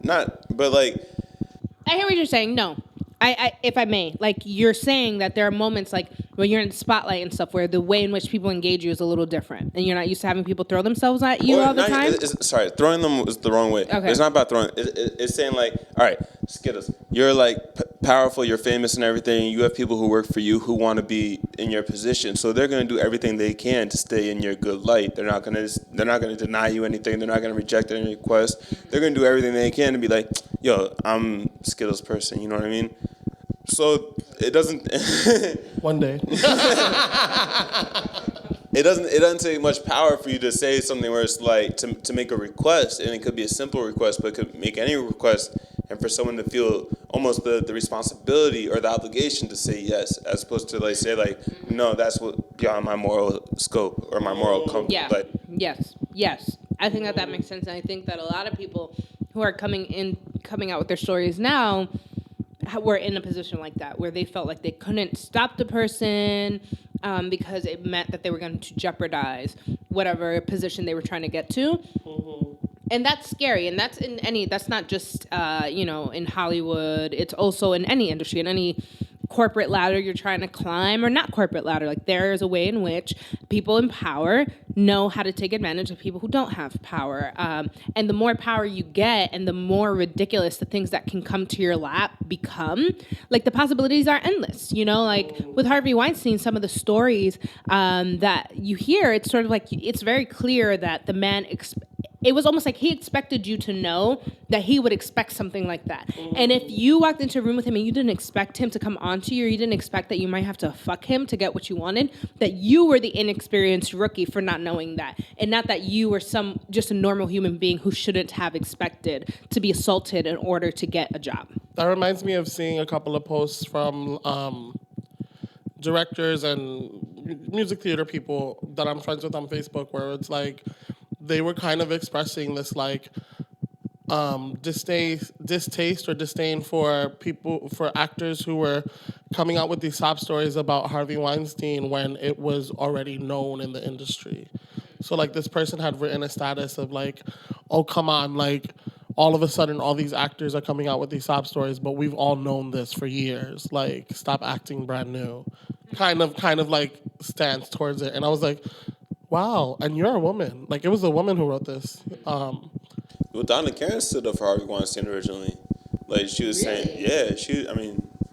Not, but like. I hear what you're saying. No, I if I may, like you're saying that there are moments like when you're in the spotlight and stuff where the way in which people engage you is a little different, and you're not used to having people throw themselves at you all the time. Sorry, throwing them is the wrong way. Okay. It's not about throwing. It's saying like, all right, Skittles, you're like powerful, you're famous and everything. You have people who work for you who want to be in your position, so they're going to do everything they can to stay in your good light. They're not going to deny you anything. They're not going to reject any request. They're going to do everything they can to be like, yo, I'm Skittles person. You know what I mean? So it doesn't. One day. It doesn't take much power for you to say something where it's like to make a request, and it could be a simple request, but it could make any request, and for someone to feel almost the responsibility or the obligation to say yes, as opposed to like say like, no, that's what beyond my moral scope or my moral compass. Yeah. Like, Yes. I think that makes sense, and I think that a lot of people who are coming out with their stories now were in a position like that, where they felt like they couldn't stop the person because it meant that they were going to jeopardize whatever position they were trying to get to. Mm-hmm. And that's scary. And that's not just, in Hollywood. It's also in any industry, in any corporate ladder you're trying to climb, or not corporate ladder. Like there is a way in which people in power know how to take advantage of people who don't have power. And the more power you get and the more ridiculous the things that can come to your lap become, like the possibilities are endless, you know, like with Harvey Weinstein, some of the stories that you hear, it's sort of like, it's very clear that the man, it was almost like he expected you to know that he would expect something like that. And if you walked into a room with him and you didn't expect him to come onto you, or you didn't expect that you might have to fuck him to get what you wanted, that you were the inexperienced rookie for not knowing that. And not that you were just a normal human being who shouldn't have expected to be assaulted in order to get a job. That reminds me of seeing a couple of posts from directors and music theater people that I'm friends with on Facebook, where it's like they were kind of expressing this like distaste or disdain for actors who were coming out with these sob stories about Harvey Weinstein when it was already known in the industry. So like this person had written a status of like, oh come on, like all of a sudden all these actors are coming out with these sob stories, but we've all known this for years. Like stop acting brand new. Kind of like stance towards it. And I was like, wow, and you're a woman. Like it was a woman who wrote this. Well, Donna Karen stood up for Harvey Weinstein originally. Like she was saying, yeah,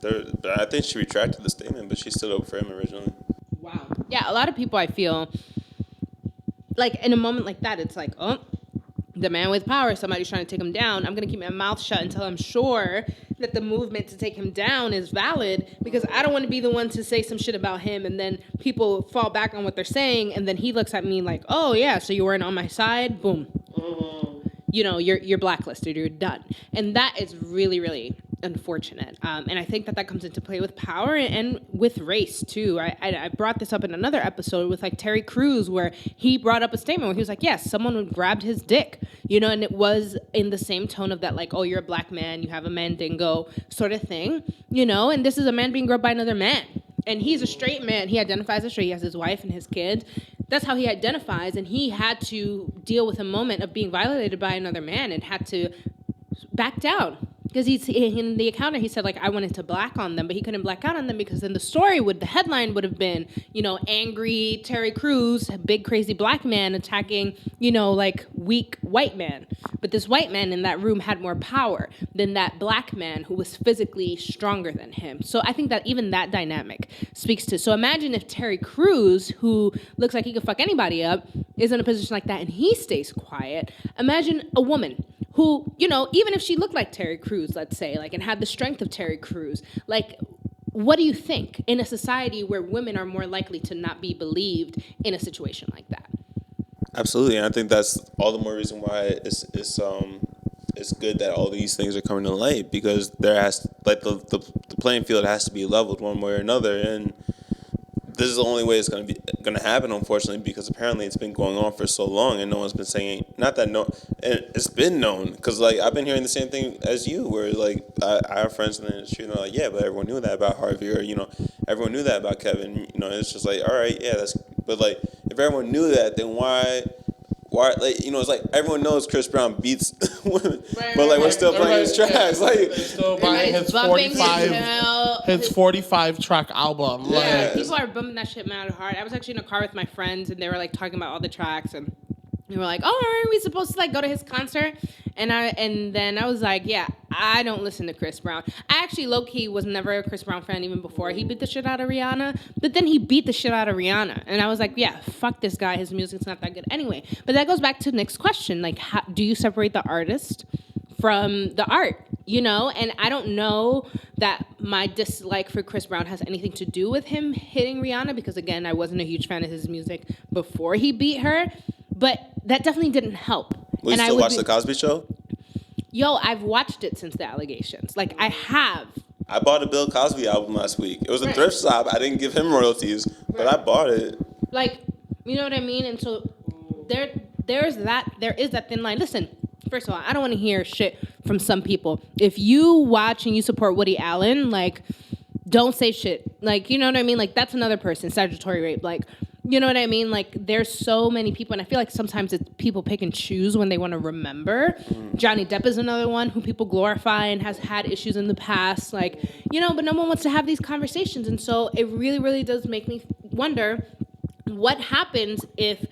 but I think she retracted the statement, but she stood up for him originally. Wow. Yeah, a lot of people I feel like in a moment like that, it's like, oh, the man with power, somebody's trying to take him down. I'm going to keep my mouth shut until I'm sure that the movement to take him down is valid, because I don't want to be the one to say some shit about him and then people fall back on what they're saying and then he looks at me like, oh yeah, so you weren't on my side? Boom. You know, you're blacklisted, you're done. And that is really, really unfortunate. And I think that comes into play with power and with race, too. I brought this up in another episode with, like, Terry Crews, where he brought up a statement where he was like, yes, someone would grabbed his dick, you know, and it was in the same tone of that, like, oh, you're a black man, you have a mandingo sort of thing, you know, and this is a man being groped by another man. And he's a straight man. He identifies as straight. He has his wife and his kids. That's how he identifies, and he had to deal with a moment of being violated by another man and had to back down. Because in the encounter, he said, like, I wanted to black on them, but he couldn't black out on them because then the headline would have been, you know, angry Terry Crews, big crazy black man attacking, you know, like, weak white man. But this white man in that room had more power than that black man who was physically stronger than him. So I think that even that dynamic speaks to. So imagine if Terry Crews, who looks like he could fuck anybody up, is in a position like that and he stays quiet. Imagine a woman who, you know, even if she looked like Terry Crews, let's say, like, and had the strength of Terry Crews, like, what do you think in a society where women are more likely to not be believed in a situation like that? Absolutely, and I think that's all the more reason why it's good that all these things are coming to light, because there has, like, the playing field has to be leveled one way or another, and this is the only way it's going to happen, unfortunately, because apparently it's been going on for so long and no one's been saying, not that no, and it's been known, because, like, I've been hearing the same thing as you, where, like, I have friends in the industry and they're like, yeah, but everyone knew that about Harvey, or, you know, everyone knew that about Kevin, you know, it's just like, all right, yeah, but, like, if everyone knew that, then why, like, you know, it's like everyone knows Chris Brown beats women, but, like, we're still playing his tracks. Like, they're still buying his 45 track album. Yeah, like, people are bumping that shit mad hard. I was actually in a car with my friends and they were, like, talking about all the tracks, and we were like, oh, aren't we supposed to, like, go to his concert? And then I was like, yeah, I don't listen to Chris Brown. I actually, low-key, was never a Chris Brown fan even before he beat the shit out of Rihanna. But then he beat the shit out of Rihanna. And I was like, yeah, fuck this guy. His music's not that good anyway. But that goes back to Nick's question. Like, how, do you separate the artist from the art? You know? And I don't know that my dislike for Chris Brown has anything to do with him hitting Rihanna, because, again, I wasn't a huge fan of his music before he beat her. But that definitely didn't help. Will you still watch The Cosby Show? Yo, I've watched it since the allegations. Like, I have. I bought a Bill Cosby album last week. It was a thrift shop. I didn't give him royalties, but I bought it. Like, you know what I mean? And so there is that thin line. Listen, first of all, I don't want to hear shit from some people. If you watch and you support Woody Allen, like, don't say shit. Like, you know what I mean? Like, that's another person, statutory rape. Like, you know what I mean? Like, there's so many people, and I feel like sometimes it's people pick and choose when they want to remember. Johnny Depp is another one who people glorify and has had issues in the past. Like, you know, but no one wants to have these conversations. And so it really, really does make me wonder what happens if,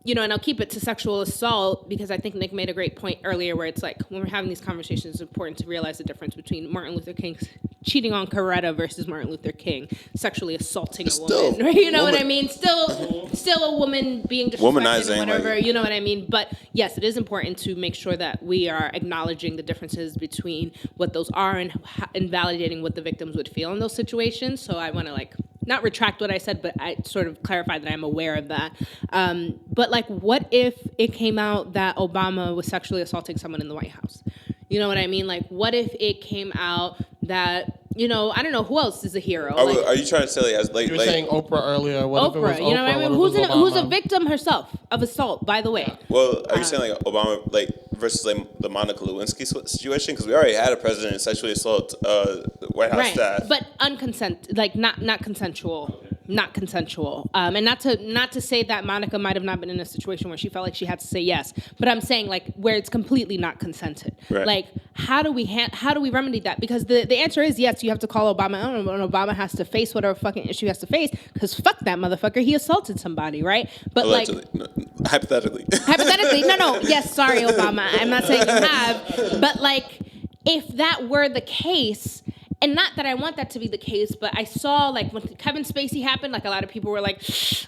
you know, and I'll keep it to sexual assault, because I think Nick made a great point earlier where it's like, when we're having these conversations, it's important to realize the difference between Martin Luther King cheating on Coretta versus Martin Luther King sexually assaulting a woman. Right? You know what I mean? Still a woman being disrespected or whatever, like, you know what I mean? But yes, it is important to make sure that we are acknowledging the differences between what those are and validating what the victims would feel in those situations. So I want to, like, not retract what I said, but I sort of clarify that I'm aware of that. But, like, what if it came out that Obama was sexually assaulting someone in the White House? You know what I mean? Like, what if it came out that, you know, I don't know, who else is a hero? Are you trying to say as like You were like saying Oprah earlier. What if it was Oprah, you know what I mean? What if it was Who's a Obama? victim herself of assault, by the way. Well, are you saying like Obama like versus like the Monica Lewinsky situation? Because we already had a president sexually assault White House staff. But like not consensual. Not consensual, and not to say that Monica might have not been in a situation where she felt like she had to say yes, but I'm saying like where it's completely not consented. Right. Like how do we remedy that? Because the answer is yes, you have to call Obama out, and Obama has to face whatever fucking issue he has to face. Because fuck that motherfucker, he assaulted somebody, right? But allegedly. Hypothetically, no, yes, sorry, Obama, I'm not saying you have, but like if that were the case. And not that I want that to be the case, but I saw, like, when Kevin Spacey happened, like, a lot of people were like,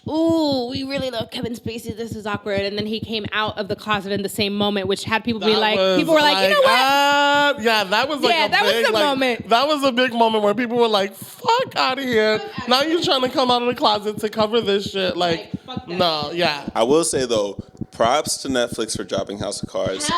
ooh, we really love Kevin Spacey, this is awkward. And then he came out of the closet in the same moment, which had people be like, you know what? Yeah, that was like that was the moment. That was a big moment where people were like, fuck out of here. Now you're trying to come out of the closet to cover this shit. Like no, yeah. I will say, though, props to Netflix for dropping House of Cards,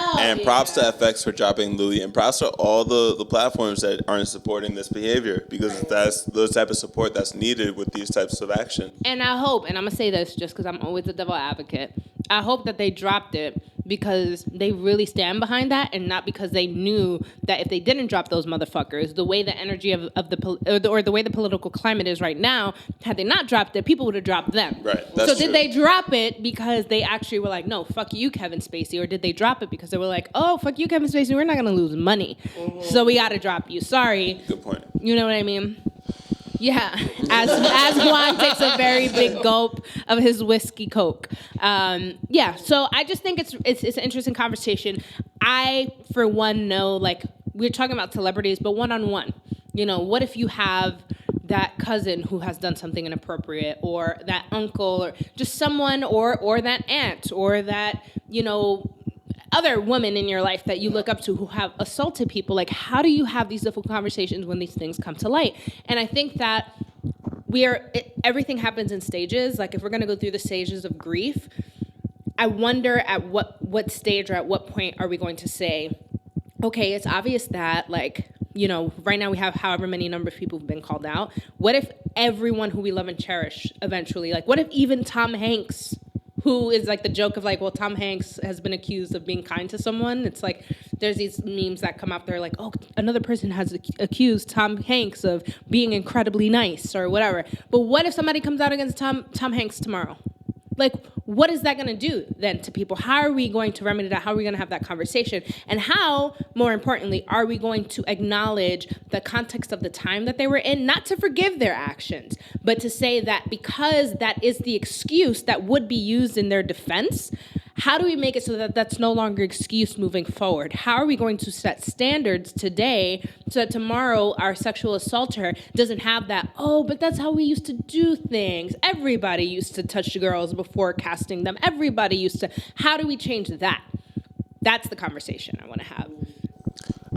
props to FX for dropping Louis, and props to all the platforms that aren't supporting this behavior, because that's those type of support that's needed with these types of action. And I hope, and I'm gonna say this just because I'm always a devil advocate, I hope that they dropped it because they really stand behind that, and not because they knew that if they didn't drop those motherfuckers, the way the energy of the way the political climate is right now, had they not dropped it, people would have dropped them. Right. So did they drop it because they actually were like, no, fuck you, Kevin Spacey, or did they drop it because they were like, oh, fuck you, Kevin Spacey, we're not gonna lose money, so we gotta drop you. Sorry. Good point. You know what I mean? Yeah, as Juan takes a very big gulp of his whiskey Coke. Yeah, so I just think it's an interesting conversation. I, for one, know, like, we're talking about celebrities, but one-on-one. You know, what if you have that cousin who has done something inappropriate, or that uncle, or just someone, or that aunt, or that, you know, other women in your life that you look up to who have assaulted people? Like, how do you have these difficult conversations when these things come to light? And I think that everything happens in stages. Like, if we're going to go through the stages of grief, I wonder at what stage or at what point are we going to say, okay, it's obvious that, like, you know, right now we have however many number of people who've been called out. What if everyone who we love and cherish eventually, like, what if even Tom Hanks, who is like the joke of like, well, Tom Hanks has been accused of being kind to someone. It's like, there's these memes that come out there like, oh, another person has accused Tom Hanks of being incredibly nice or whatever. But what if somebody comes out against Tom Hanks tomorrow? Like, what is that going to do then to people? How are we going to remedy that? How are we going to have that conversation? And how, more importantly, are we going to acknowledge the context of the time that they were in? Not to forgive their actions, but to say that because that is the excuse that would be used in their defense, how do we make it so that that's no longer excuse moving forward? How are we going to set standards today so that tomorrow our sexual assaulter doesn't have that, oh, but that's how we used to do things. Everybody used to touch girls before casting them. Everybody used to. How do we change that? That's the conversation I want to have.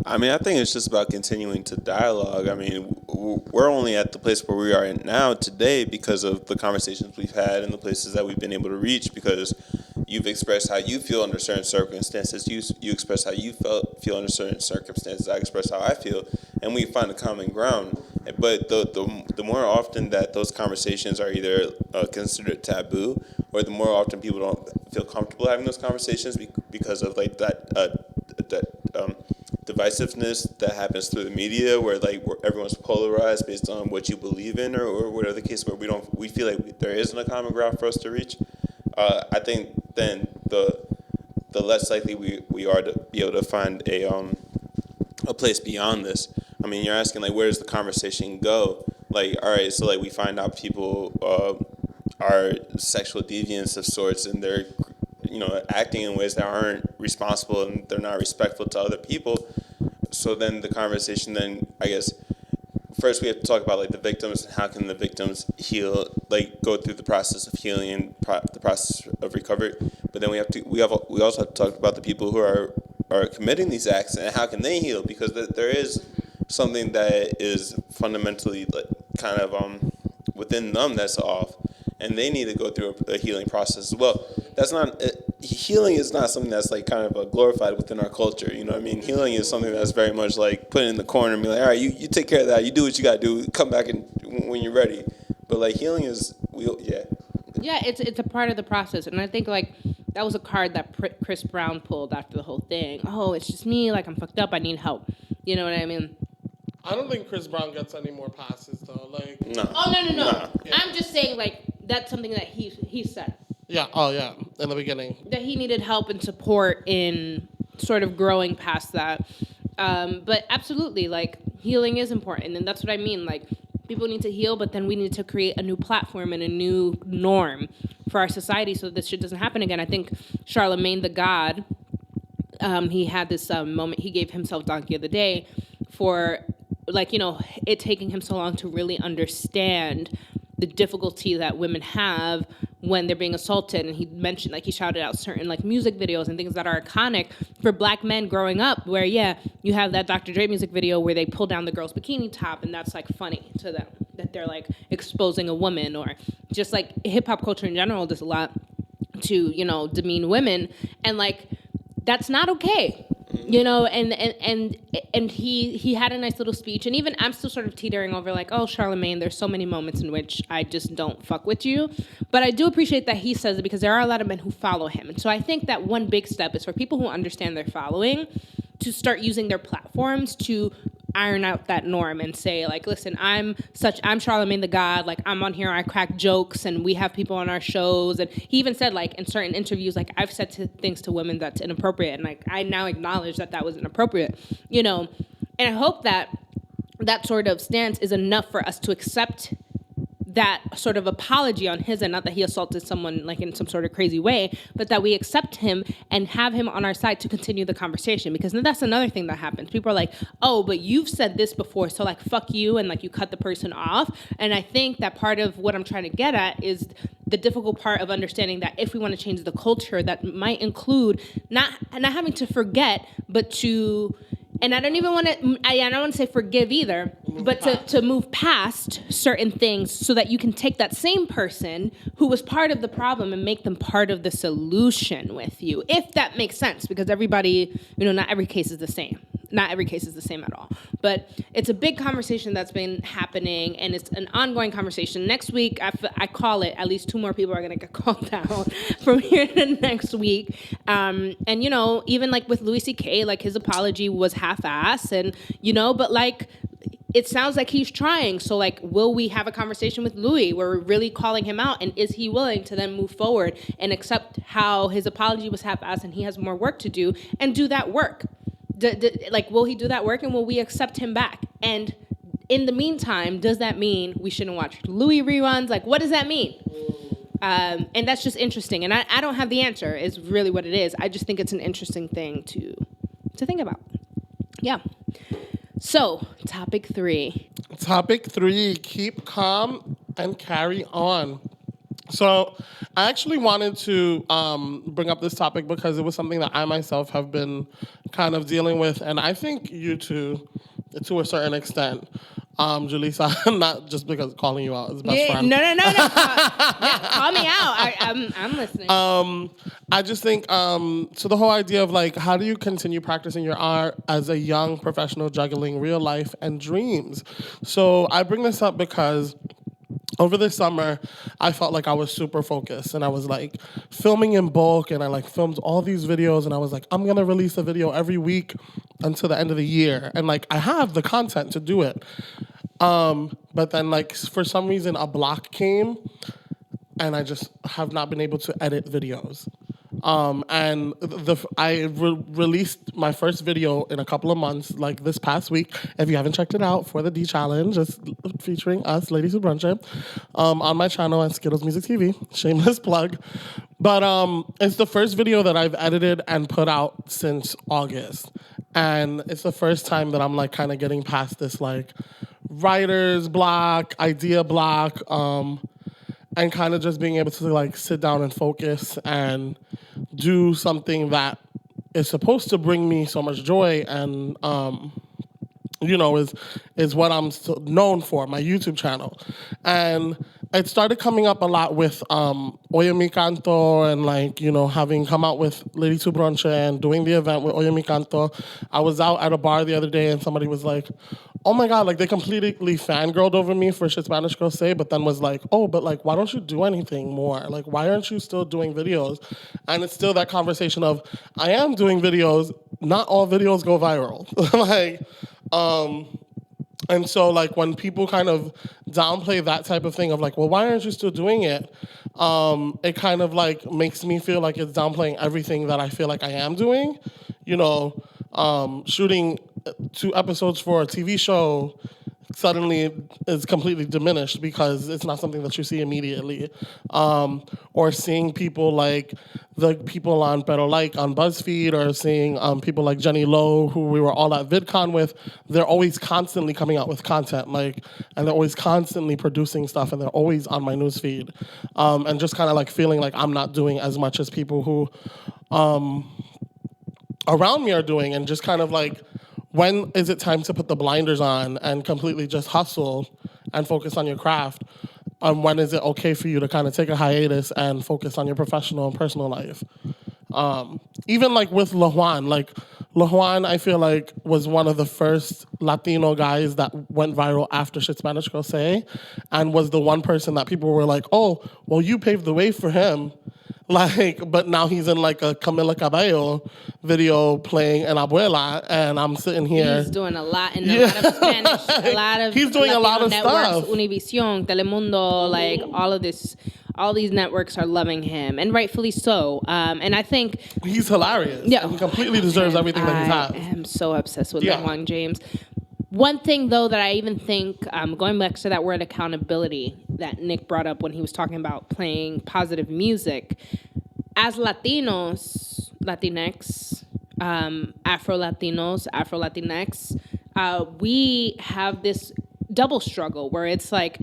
I mean, I think it's just about continuing to dialogue. I mean, we're only at the place where we are in now today because of the conversations we've had and the places that we've been able to reach, because you've expressed how you feel under certain circumstances. You express how you feel under certain circumstances. I express how I feel, and we find a common ground. But the more often that those conversations are either considered taboo, or the more often people don't feel comfortable having those conversations because of like that divisiveness that happens through the media, where everyone's polarized based on what you believe in, or whatever the case, where we feel like there isn't a common ground for us to reach. I think then the less likely we are to be able to find a place beyond this. I mean, you're asking, like, where does the conversation go? Like, all right, so like we find out people are sexual deviants of sorts, and they're, you know, acting in ways that aren't responsible, and they're not respectful to other people. So then the conversation, then I guess first we have to talk about like the victims and how can the victims heal, like go through the process of healing and the process of recovery. But then we also have to talk about the people who are committing these acts and how can they heal, because there is something that is fundamentally like kind of within them that's off, and they need to go through a healing process as well. That's not healing is not something that's like kind of glorified within our culture. You know what I mean? Healing is something that's very much like put in the corner and be like, all right, you take care of that. You do what you got to do. Come back and when you're ready. But like healing is, Yeah, it's a part of the process. And I think like that was a card that Chris Brown pulled after the whole thing. Oh, it's just me. Like I'm fucked up. I need help. You know what I mean? I don't think Chris Brown gets any more passes though. Like no. Oh no. Nah. Yeah. I'm just saying like that's something that he said. Yeah. Oh yeah. In the beginning. That he needed help and support in sort of growing past that. But absolutely, like healing is important, and that's what I mean. Like people need to heal, but then we need to create a new platform and a new norm for our society so that this shit doesn't happen again. I think Charlemagne the God, he had this moment. He gave himself Donkey of the Day for, like, you know, it taking him so long to really understand the difficulty that women have when they're being assaulted. And he mentioned, like, he shouted out certain, like, music videos and things that are iconic for black men growing up where, yeah, you have that Dr. Dre music video where they pull down the girl's bikini top and that's, like, funny to them, that they're, like, exposing a woman, or just, like, hip-hop culture in general does a lot to, you know, demean women. And, like, that's not okay. You know, and he had a nice little speech, and even I'm still sort of teetering over like, oh, Charlemagne, there's so many moments in which I just don't fuck with you, but I do appreciate that he says it because there are a lot of men who follow him, and so I think that one big step is for people who understand their following to start using their platforms to iron out that norm and say, like, listen, I'm Charlemagne the God, like, I'm on here, I crack jokes, and we have people on our shows, and he even said, like, in certain interviews, like, I've said things to women that's inappropriate, and, like, I now acknowledge that was inappropriate, you know, and I hope that that sort of stance is enough for us to accept that sort of apology on his end, not that he assaulted someone like in some sort of crazy way, but that we accept him and have him on our side to continue the conversation. Because that's another thing that happens. People are like, oh, but you've said this before, so like fuck you, and like you cut the person off. And I think that part of what I'm trying to get at is the difficult part of understanding that if we want to change the culture, that might include not having to forget, but to, and I don't want to say forgive either, but to move past certain things so that you can take that same person who was part of the problem and make them part of the solution with you, if that makes sense, because everybody, you know, not every case is the same. Not every case is the same at all. But it's a big conversation that's been happening, and it's an ongoing conversation. Next week, I call it, at least 2 more people are going to get called out from here to next week. And, you know, even like with Louis C.K., like his apology was half-ass, and, you know, but like, it sounds like he's trying. So, like, will we have a conversation with Louis where we're really calling him out? And is he willing to then move forward and accept how his apology was half-assed and he has more work to do, and do that work? Like, will he do that work, and will we accept him back? And in the meantime, does that mean we shouldn't watch Louis reruns? Like, what does that mean? And that's just interesting. And I don't have the answer, is really what it is. I just think it's an interesting thing to think about. Yeah. So, topic 3. Topic 3, keep calm and carry on. So I actually wanted to bring up this topic because it was something that I myself have been kind of dealing with, and I think you too, to a certain extent. Julissa, not just because calling you out as best friend. No. Call me out. I'm listening. I just think, so the whole idea of like, how do you continue practicing your art as a young professional juggling real life and dreams? So I bring this up because over this summer, I felt like I was super focused, and I was like filming in bulk, and I like filmed all these videos, and I was like, I'm gonna release a video every week until the end of the year, and like I have the content to do it. But then like for some reason a block came, and I just have not been able to edit videos. And I released my first video in a couple of months, like this past week. If you haven't checked it out, for the D Challenge, it's featuring us, Ladies Who Brunch It, on my channel at Skittles Music TV. Shameless plug. But it's the first video that I've edited and put out since August. And it's the first time that I'm like kind of getting past this like writer's block, idea block, and kind of just being able to like sit down and focus and do something that is supposed to bring me so much joy and, you know, is what I'm known for, my YouTube channel. And it started coming up a lot with Oye Mi Canto and like, you know, having come out with Lady Tu Bronche and doing the event with Oye Mi Canto. I was out at a bar the other day and somebody was like, oh my God, like they completely fangirled over me for Shit Spanish Girls Say, but then was like, oh, but like, why don't you do anything more? Like, why aren't you still doing videos? And it's still that conversation of, I am doing videos, not all videos go viral. And so, like, when people kind of downplay that type of thing of, like, well, why aren't you still doing it? It kind of, like, makes me feel like it's downplaying everything that I feel like I am doing. You know, shooting 2 episodes for a TV show suddenly is completely diminished because it's not something that you see immediately. Or seeing people like the people on Pero Like on BuzzFeed, or seeing people like Jenny Lowe, who we were all at VidCon with, they're always constantly coming out with content, like, and they're always constantly producing stuff, and they're always on my newsfeed. And just kind of like feeling like I'm not doing as much as people who around me are doing, and just kind of like, when is it time to put the blinders on and completely just hustle and focus on your craft? When is it okay for you to kind of take a hiatus and focus on your professional and personal life? Even like with LaJuan, I feel like was one of the first Latino guys that went viral after Shit Spanish Girls Say, and was the one person that people were like, oh, well, you paved the way for him. Like, but now he's in like a Camila Cabello video playing an abuela, and I'm sitting here. He's doing a lot in a lot of Spanish, a lot of he's doing Latino a lot of networks, stuff. Univision, Telemundo, like all these networks are loving him, and rightfully so. And I think he's hilarious. Yeah, he completely deserves everything that he's had. I am so obsessed with LeBron James. One thing, though, that I even think, going back to that word accountability that Nick brought up when he was talking about playing positive music, as Latinos, Latinx, Afro-Latinos, Afro-Latinx, we have this double struggle where it's like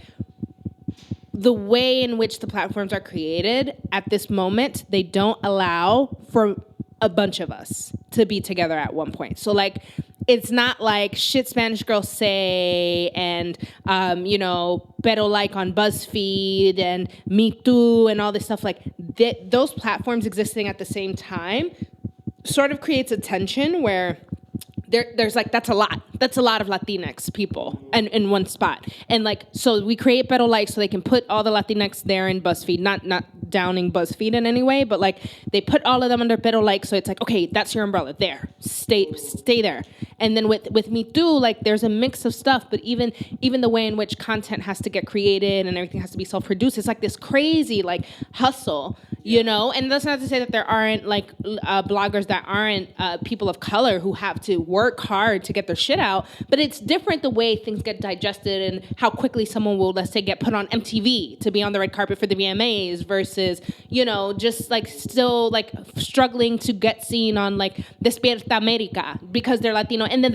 the way in which the platforms are created at this moment, they don't allow for a bunch of us to be together at one point. So, like, it's not like Shit Spanish Girls Say and, Pero Like on BuzzFeed and Me Too and all this stuff. Like, those platforms existing at the same time sort of creates a tension where there's like, that's a lot of Latinx people in one spot. And like, so we create Pero Like so they can put all the Latinx there in BuzzFeed, not downing BuzzFeed in any way, but like they put all of them under Pero Like, so it's like, okay, that's your umbrella there, stay there. And then with Me Too, like there's a mix of stuff, but even the way in which content has to get created and everything has to be self-produced, it's like this crazy like hustle, you know? And that's not to say that there aren't like bloggers that aren't people of color who have to work hard to get their shit out, but it's different the way things get digested and how quickly someone will, let's say, get put on MTV to be on the red carpet for the VMAs versus, just like still like struggling to get seen on like Despierta America because they're Latino. And then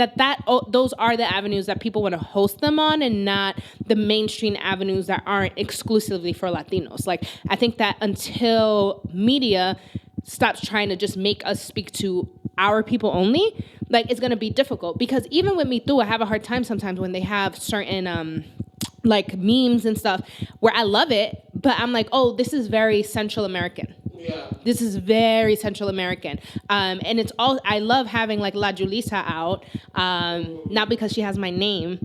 those are the avenues that people want to host them on and not the mainstream avenues that aren't exclusively for Latinos. Like, I think that until media stops trying to just make us speak to our people only, like, it's going to be difficult. Because even with Me Too, I have a hard time sometimes when they have certain like memes and stuff where I love it, but I'm like, oh, this is very Central American. Yeah. This is very Central American. And it's all, I love having like La Julissa out, not because she has my name,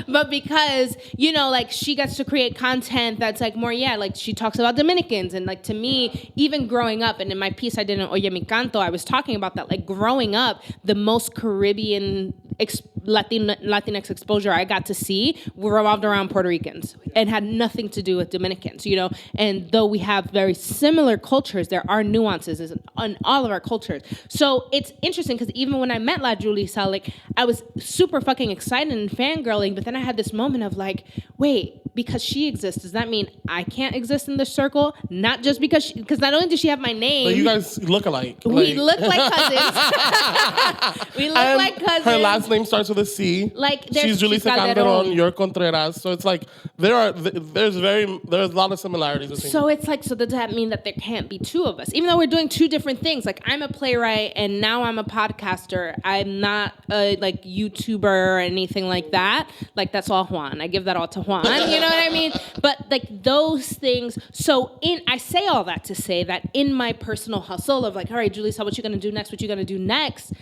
but because, like she gets to create content that's like more, like she talks about Dominicans. And like to me, even growing up, and in my piece I did in Oye Mi Canto, I was talking about that, like growing up, the most Caribbean Latinx exposure I got to see revolved around Puerto Ricans and had nothing to do with Dominicans, and though we have very similar cultures, there are nuances in all of our cultures. So it's interesting because even when I met La Julissa, like I was super fucking excited and fangirling, but then I had this moment of like, wait, because she exists, does that mean I can't exist in this circle? Not just because not only does she have my name, but you guys look alike. We look like cousins. We look like cousins. Her last name starts with the C. Like, she's Julissa Calderon, you're Contreras. So it's like there's a lot of similarities between. So it's like, so does that mean that there can't be two of us? Even though we're doing two different things. Like, I'm a playwright and now I'm a podcaster. I'm not a like YouTuber or anything like that. Like, that's all Juan. I give that all to Juan. You know what I mean? But like those things. So I say all that to say that in my personal hustle of like, all right, Julissa, what you gonna do next? What you gonna do next?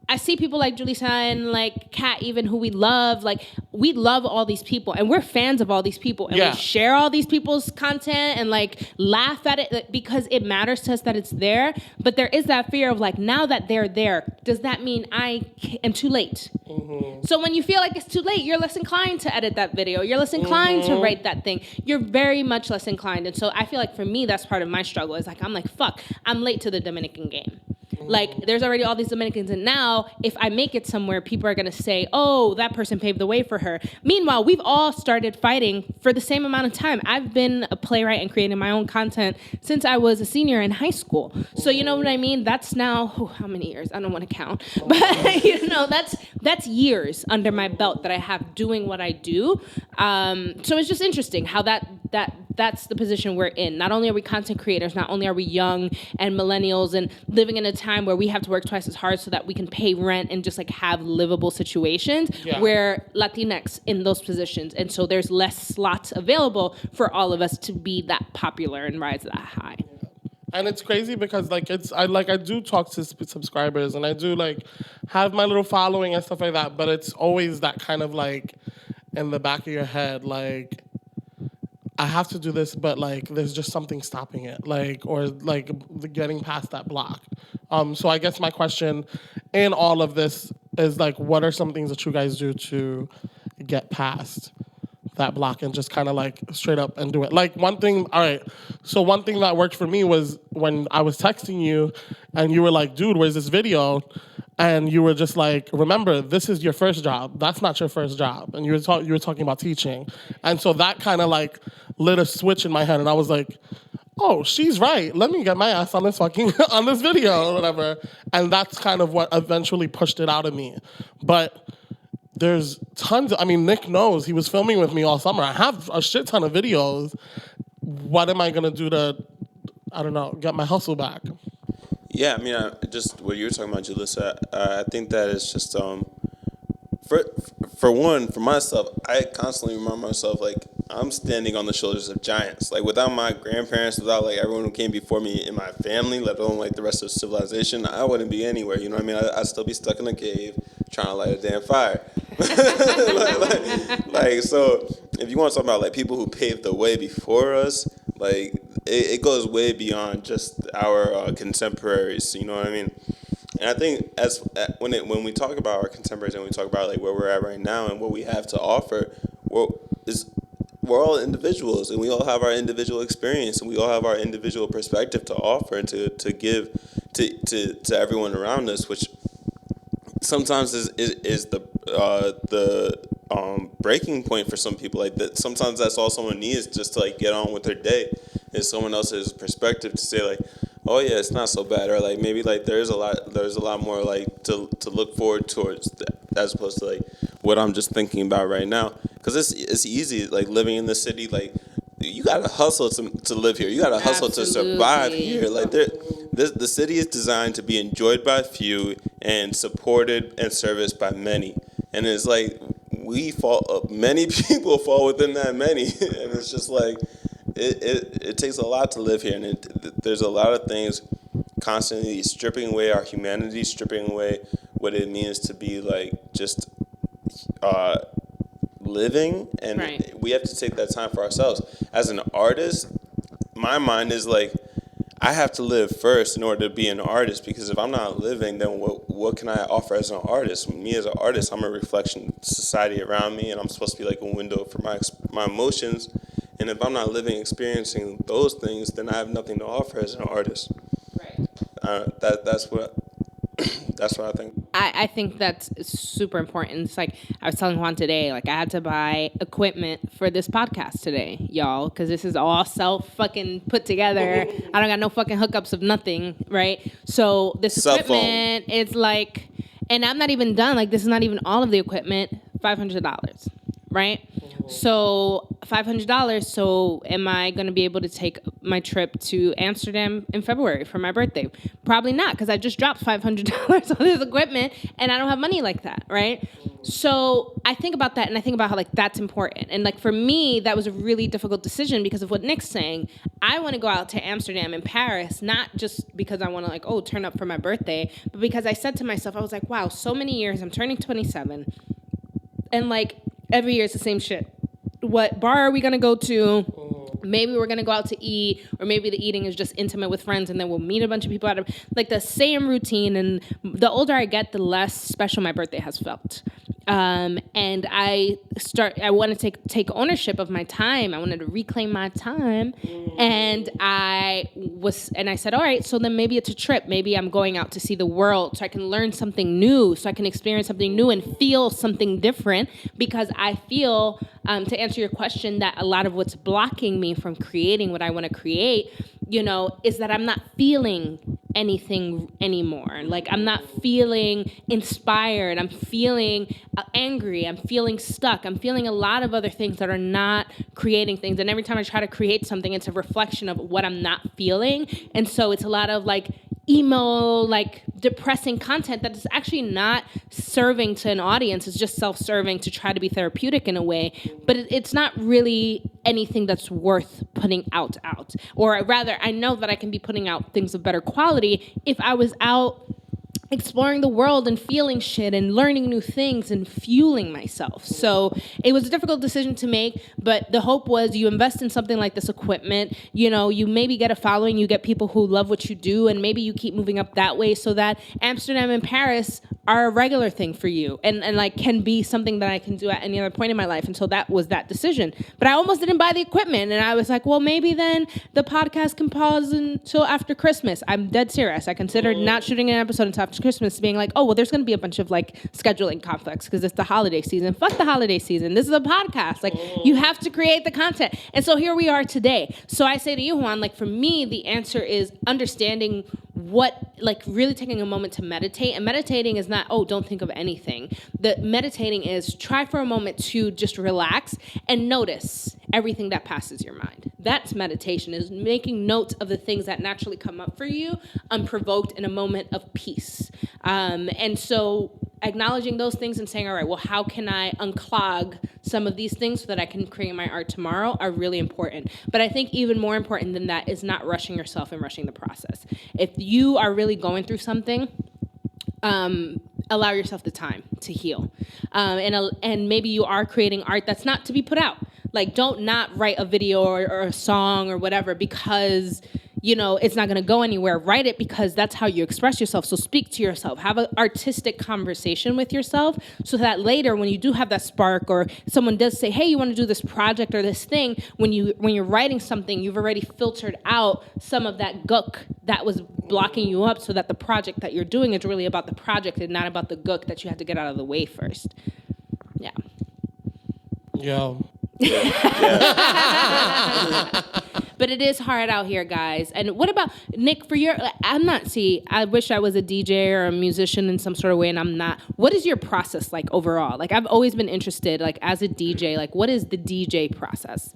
I see people like Julissa and like Kat, even who we love. Like, we love all these people and we're fans of all these people and we share all these people's content and like laugh at it because it matters to us that it's there. But there is that fear of like, now that they're there, does that mean I am too late? Mm-hmm. So when you feel like it's too late, you're less inclined to edit that video. You're less inclined to write that thing. You're very much less inclined. And so I feel like for me, that's part of my struggle. Is like, I'm like, fuck, I'm late to the Dominican game. Like, there's already all these Dominicans, and now if I make it somewhere, people are going to say, oh, that person paved the way for her. Meanwhile, we've all started fighting for the same amount of time. I've been a playwright and creating my own content since I was a senior in high school. So you know what I mean? That's now, how many years? I don't want to count. But, you know, that's years under my belt that I have doing what I do. So it's just interesting how that's the position we're in. Not only are we content creators, not only are we young and millennials and living in a time where we have to work twice as hard so that we can pay rent and just like have livable situations, we're Latinx in those positions. And so there's less slots available for all of us to be that popular and rise that high. And it's crazy because like I do talk to subscribers and I do like have my little following and stuff like that, but it's always that kind of like in the back of your head, like, I have to do this, but like there's just something stopping it, like, or like getting past that block. So I guess my question in all of this is like, what are some things that you guys do to get past that block and just kind of like straight up and do it? Like one thing that worked for me was when I was texting you and you were like, dude, where's this video? And you were just like, remember, this is your first job. That's not your first job. And you were talking about teaching. And so that kind of like lit a switch in my head. And I was like, oh, she's right. Let me get my ass on this on this video or whatever. And that's kind of what eventually pushed it out of me. But there's Nick knows. He was filming with me all summer. I have a shit ton of videos. What am I going to do to, I don't know, get my hustle back? Yeah, I mean, just what you were talking about, Julissa, I think that it's just, for one, for myself, I constantly remind myself, like, I'm standing on the shoulders of giants. Like, without my grandparents, without, like, everyone who came before me in my family, let alone, like, the rest of civilization, I wouldn't be anywhere, you know what I mean? I'd still be stuck in a cave trying to light a damn fire. like, so if you want to talk about, like, people who paved the way before us, like, it goes way beyond just our contemporaries, you know what I mean? And I think when we talk about our contemporaries and we talk about like where we're at right now and what we have to offer, we're all individuals and we all have our individual experience and we all have our individual perspective to offer and to give to everyone around us, which sometimes is the breaking point for some people. Like that, sometimes that's all someone needs just to like get on with their day. Is someone else's perspective to say like, oh yeah, it's not so bad, or like maybe like there's a lot more like to look forward towards as opposed to like what I'm just thinking about right now. Because it's easy like living in the city, like you gotta hustle to live here. You gotta hustle to survive here. Like the city is designed to be enjoyed by few and supported and serviced by many. And it's like many people fall within that many, and it's just like. It takes a lot to live here, and there's a lot of things constantly stripping away our humanity, stripping away what it means to be like just living, and right. We have to take that time for ourselves. As an artist, my mind is like, I have to live first in order to be an artist, because if I'm not living, then what can I offer as an artist? Me as an artist, I'm a reflection of society around me, and I'm supposed to be like a window for my emotions. And if I'm not living, experiencing those things, then I have nothing to offer as an artist. Right. That's what I think. I think that's super important. It's like I was telling Juan today, like I had to buy equipment for this podcast today, y'all, because this is all fucking put together. I don't got no fucking hookups of nothing, right? So this equipment is like, And I'm not even done. Like, this is not even all of the equipment. $500, right? So $500. So am I going to be able to take my trip to Amsterdam in February for my birthday? Probably not, because I just dropped $500 on this equipment and I don't have money like that, right? So I think about that, and I think about how, like, that's important. And, like, for me, that was a really difficult decision because of what Nick's saying. I want to go out to Amsterdam and Paris, not just because I want to, like, turn up for my birthday, but because I said to myself, I was like, wow, so many years, I'm turning 27, and, like, every year it's the same shit. What bar are we going to go to? Maybe we're going to go out to eat, or maybe the eating is just intimate with friends, and then we'll meet a bunch of people out of, like, the same routine. And the older I get, the less special my birthday has felt. And I want to take ownership of my time. I wanted to reclaim my time. And I said, all right, so then maybe it's a trip. Maybe I'm going out to see the world so I can learn something new, so I can experience something new and feel something different, because I feel, to answer your question, that a lot of what's blocking me from creating what I want to create, is that I'm not feeling anything anymore. Like, I'm not feeling inspired. I'm feeling angry. I'm feeling stuck. I'm feeling a lot of other things that are not creating things. And every time I try to create something, it's a reflection of what I'm not feeling. And so it's a lot of, like, emo, like, depressing content that is actually not serving to an audience. It's just self-serving to try to be therapeutic in a way, but it's not really anything that's worth putting out. Or rather, I know that I can be putting out things of better quality if I was out exploring the world and feeling shit and learning new things and fueling myself. So it was a difficult decision to make, but the hope was you invest in something like this equipment, you maybe get a following, you get people who love what you do, and maybe you keep moving up that way so that Amsterdam and Paris are a regular thing for you and like can be something that I can do at any other point in my life. And so that was that decision. But I almost didn't buy the equipment, and I was like, well, maybe then the podcast can pause until after Christmas. I'm dead serious. I considered not shooting an episode until after Christmas, being like, oh, well, there's going to be a bunch of, like, scheduling conflicts because it's the holiday season. Fuck the holiday season. This is a podcast. Like, you have to create the content. And so here we are today. So I say to you, Juan, like, for me, the answer is understanding really taking a moment to meditate. And meditating is not, don't think of anything. The meditating is try for a moment to just relax and notice everything that passes your mind. That's meditation, is making notes of the things that naturally come up for you, unprovoked, in a moment of peace. And so acknowledging those things and saying, all right, well, how can I unclog some of these things so that I can create my art tomorrow are really important. But I think even more important than that is not rushing yourself and rushing the process. If you are really going through something, allow yourself the time to heal. And maybe you are creating art that's not to be put out. Like, don't not write a video or a song or whatever because, it's not going to go anywhere. Write it because that's how you express yourself. So speak to yourself. Have an artistic conversation with yourself so that later when you do have that spark, or someone does say, hey, you want to do this project or this thing, when you're writing something, you've already filtered out some of that gook that was blocking you up, so that the project that you're doing is really about the project and not about the gook that you had to get out of the way first. Yeah. Yo. But it is hard out here, guys. And what about Nick? I wish I was a DJ or a musician in some sort of way, and I'm not. What is your process like overall? Like, I've always been interested, like, as a DJ, like, what is the DJ process?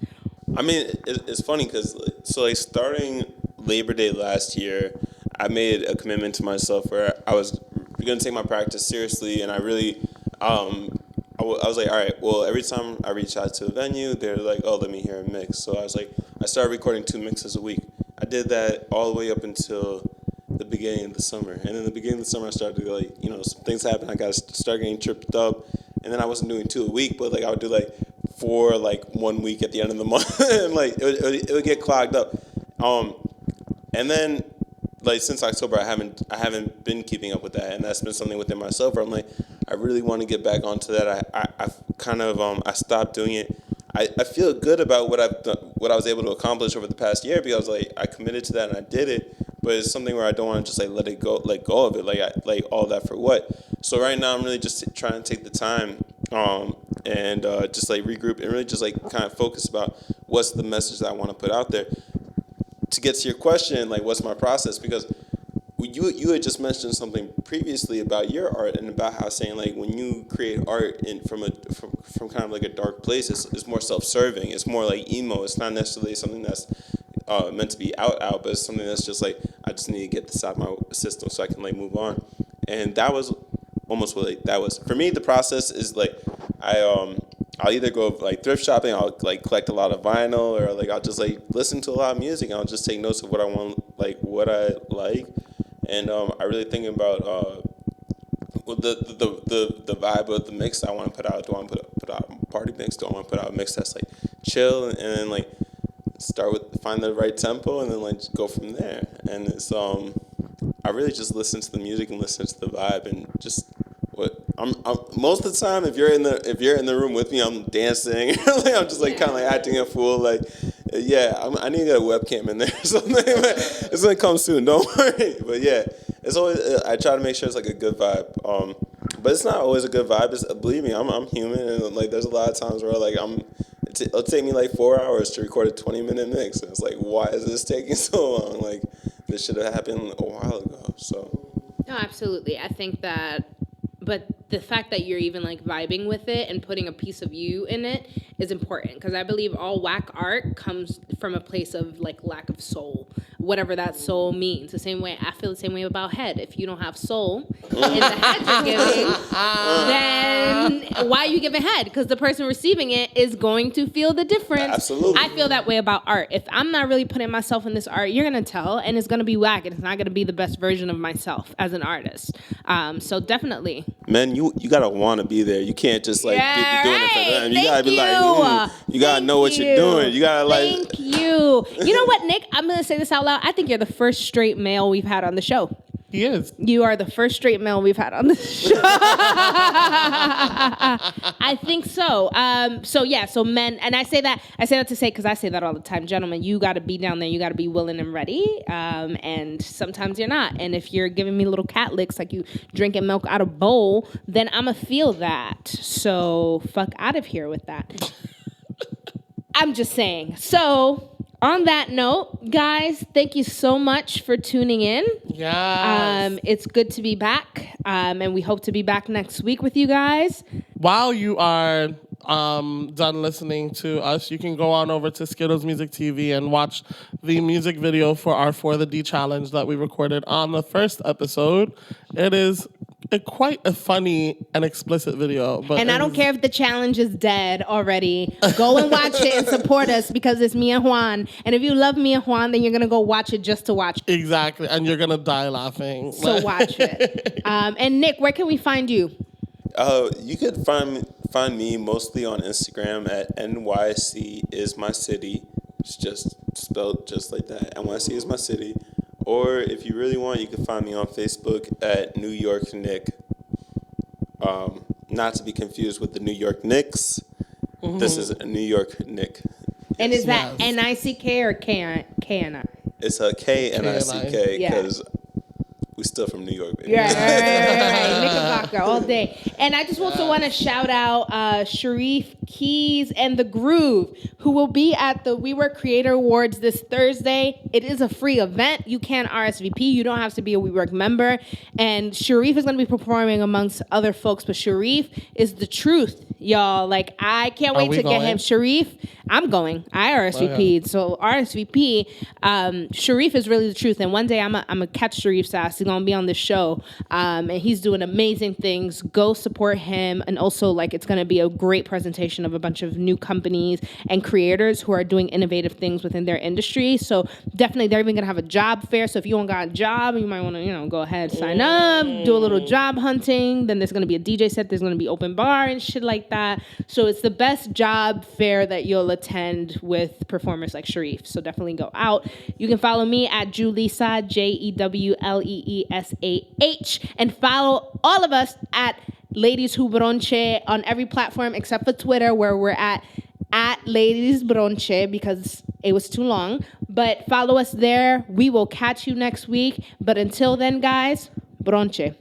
I mean, it's funny because, starting Labor Day last year, I made a commitment to myself where I was going to take my practice seriously, and I really, I was like, all right, well, every time I reach out to a venue, they're like, oh, let me hear a mix. So I was like, I started recording 2 mixes a week. I did that all the way up until the beginning of the summer. And in the beginning of the summer, I started to, some things happened. I got to start getting tripped up. And then I wasn't doing 2 a week, but, I would do, 4, 1 week at the end of the month. And, it would get clogged up. And then, since October, I haven't been keeping up with that. And that's been something within myself where I'm like, I really want to get back onto that. I stopped doing it. I feel good about what I've done, what I was able to accomplish over the past year, because I committed to that and I did it. But it's something where I don't want to just let go of it. All that for what? So right now I'm really just trying to take the time and just regroup and really just kind of focus about what's the message that I want to put out there. To get to your question, what's my process? Because you had just mentioned something previously about your art and about how saying like when you create art from kind of like a dark place, it's more self-serving. It's more like emo. It's not necessarily something that's meant to be out, but it's something that's just like I just need to get this out of my system so I can like move on. And that was almost what like, that was for me. The process is like I'll either go like thrift shopping, I'll like collect a lot of vinyl, or like I'll just like listen to a lot of music and I'll just take notes of what I want, like what I like. And I really think about the vibe of the mix I want to put out. Do I want to put out a party mix? Do I want to put out a mix that's like chill and then like start with find the right tempo and then like just go from there? And it's I really just listen to the music and listen to the vibe and just what I'm most of the time if you're in the room with me, I'm dancing. Like, I'm just like kind of like acting a fool. Like I need to get a webcam in there or something. It's gonna come soon. Don't worry. But yeah, it's always I try to make sure it's like a good vibe. But it's not always a good vibe. Believe me, I'm human, and like there's a lot of times where like it'll take me like 4 hours to record a 20-minute mix, and it's like, why is this taking so long? Like this should have happened a while ago. So no, absolutely. I think that. But the fact that you're even like vibing with it and putting a piece of you in it is important, because I believe all whack art comes from a place of like lack of soul, whatever that soul means. The same way I feel the same way about head. If you don't have soul in the head you're giving, then why are you giving head? Because the person receiving it is going to feel the difference. Absolutely. I feel that way about art. If I'm not really putting myself in this art, you're gonna tell, and it's gonna be whack, and it's not gonna be the best version of myself as an artist. So definitely. Man, you gotta want to be there. You can't just like be doing it for them. You gotta be like, you gotta know what you're doing. You gotta like. Thank you. You know what, Nick? I'm gonna say this out loud. I think you're the first straight male we've had on the show. He is. You are the first straight male we've had on the show. I think so. So men, and I say that to say, because I say that all the time, gentlemen, you got to be down there. You got to be willing and ready. And sometimes you're not. And if you're giving me little cat licks like you drinking milk out of bowl, then I'm going to feel that. So fuck out of here with that. I'm just saying. So on that note, guys, thank you so much for tuning in. Yeah. It's good to be back, and we hope to be back next week with you guys. While you are done listening to us, you can go on over to Skittles Music TV and watch the music video for our For the D challenge that we recorded on the first episode. It is quite a funny and explicit video. And I don't care if the challenge is dead already. Go and watch it and support us, because it's me and Juan. And if you love me and Juan, then you're going to go watch it just to watch it. Exactly. And you're going to die laughing. So watch it. And Nick, where can we find you? You could find me mostly on Instagram at NYC is my city. It's just spelled just like that. NYC is my city. Or if you really want, you can find me on Facebook at New York Knick. Not to be confused with the New York Knicks. Mm-hmm. This is a New York Knick. And is that N-I-C-K or K-N-I? It's a K-N-I-C-K because we still from New York, baby. Yeah, right. Knickerbocker all day. And I just also want to shout out Sharif Keys and The Groove, who will be at the We Work Creator Awards this Thursday. It is a free event. You can RSVP. You don't have to be a We Work member. And Sharif is going to be performing amongst other folks, but Sharif is the truth, y'all. Like, I can't wait to get him. Sharif, I'm going. I RSVP'd. So RSVP, Sharif is really the truth. And one day I'm going to catch Sharif's ass. He's going to be on this show. And he's doing amazing things. Go support him. And also, like, it's going to be a great presentation of a bunch of new companies and creators who are doing innovative things within their industry. So definitely, they're even going to have a job fair. So if you don't got a job, you might want to, go ahead, sign up, do a little job hunting. Then there's going to be a DJ set. There's going to be open bar and shit like that. So it's the best job fair that you'll attend with performers like Sharif. So definitely go out. You can follow me at Julissa, JEWLEESAH, and follow all of us at Ladies Who Bronche on every platform except for Twitter, where we're at Ladies Bronche, because it was too long. But follow us there. We will catch you next week. But until then, guys, Bronche.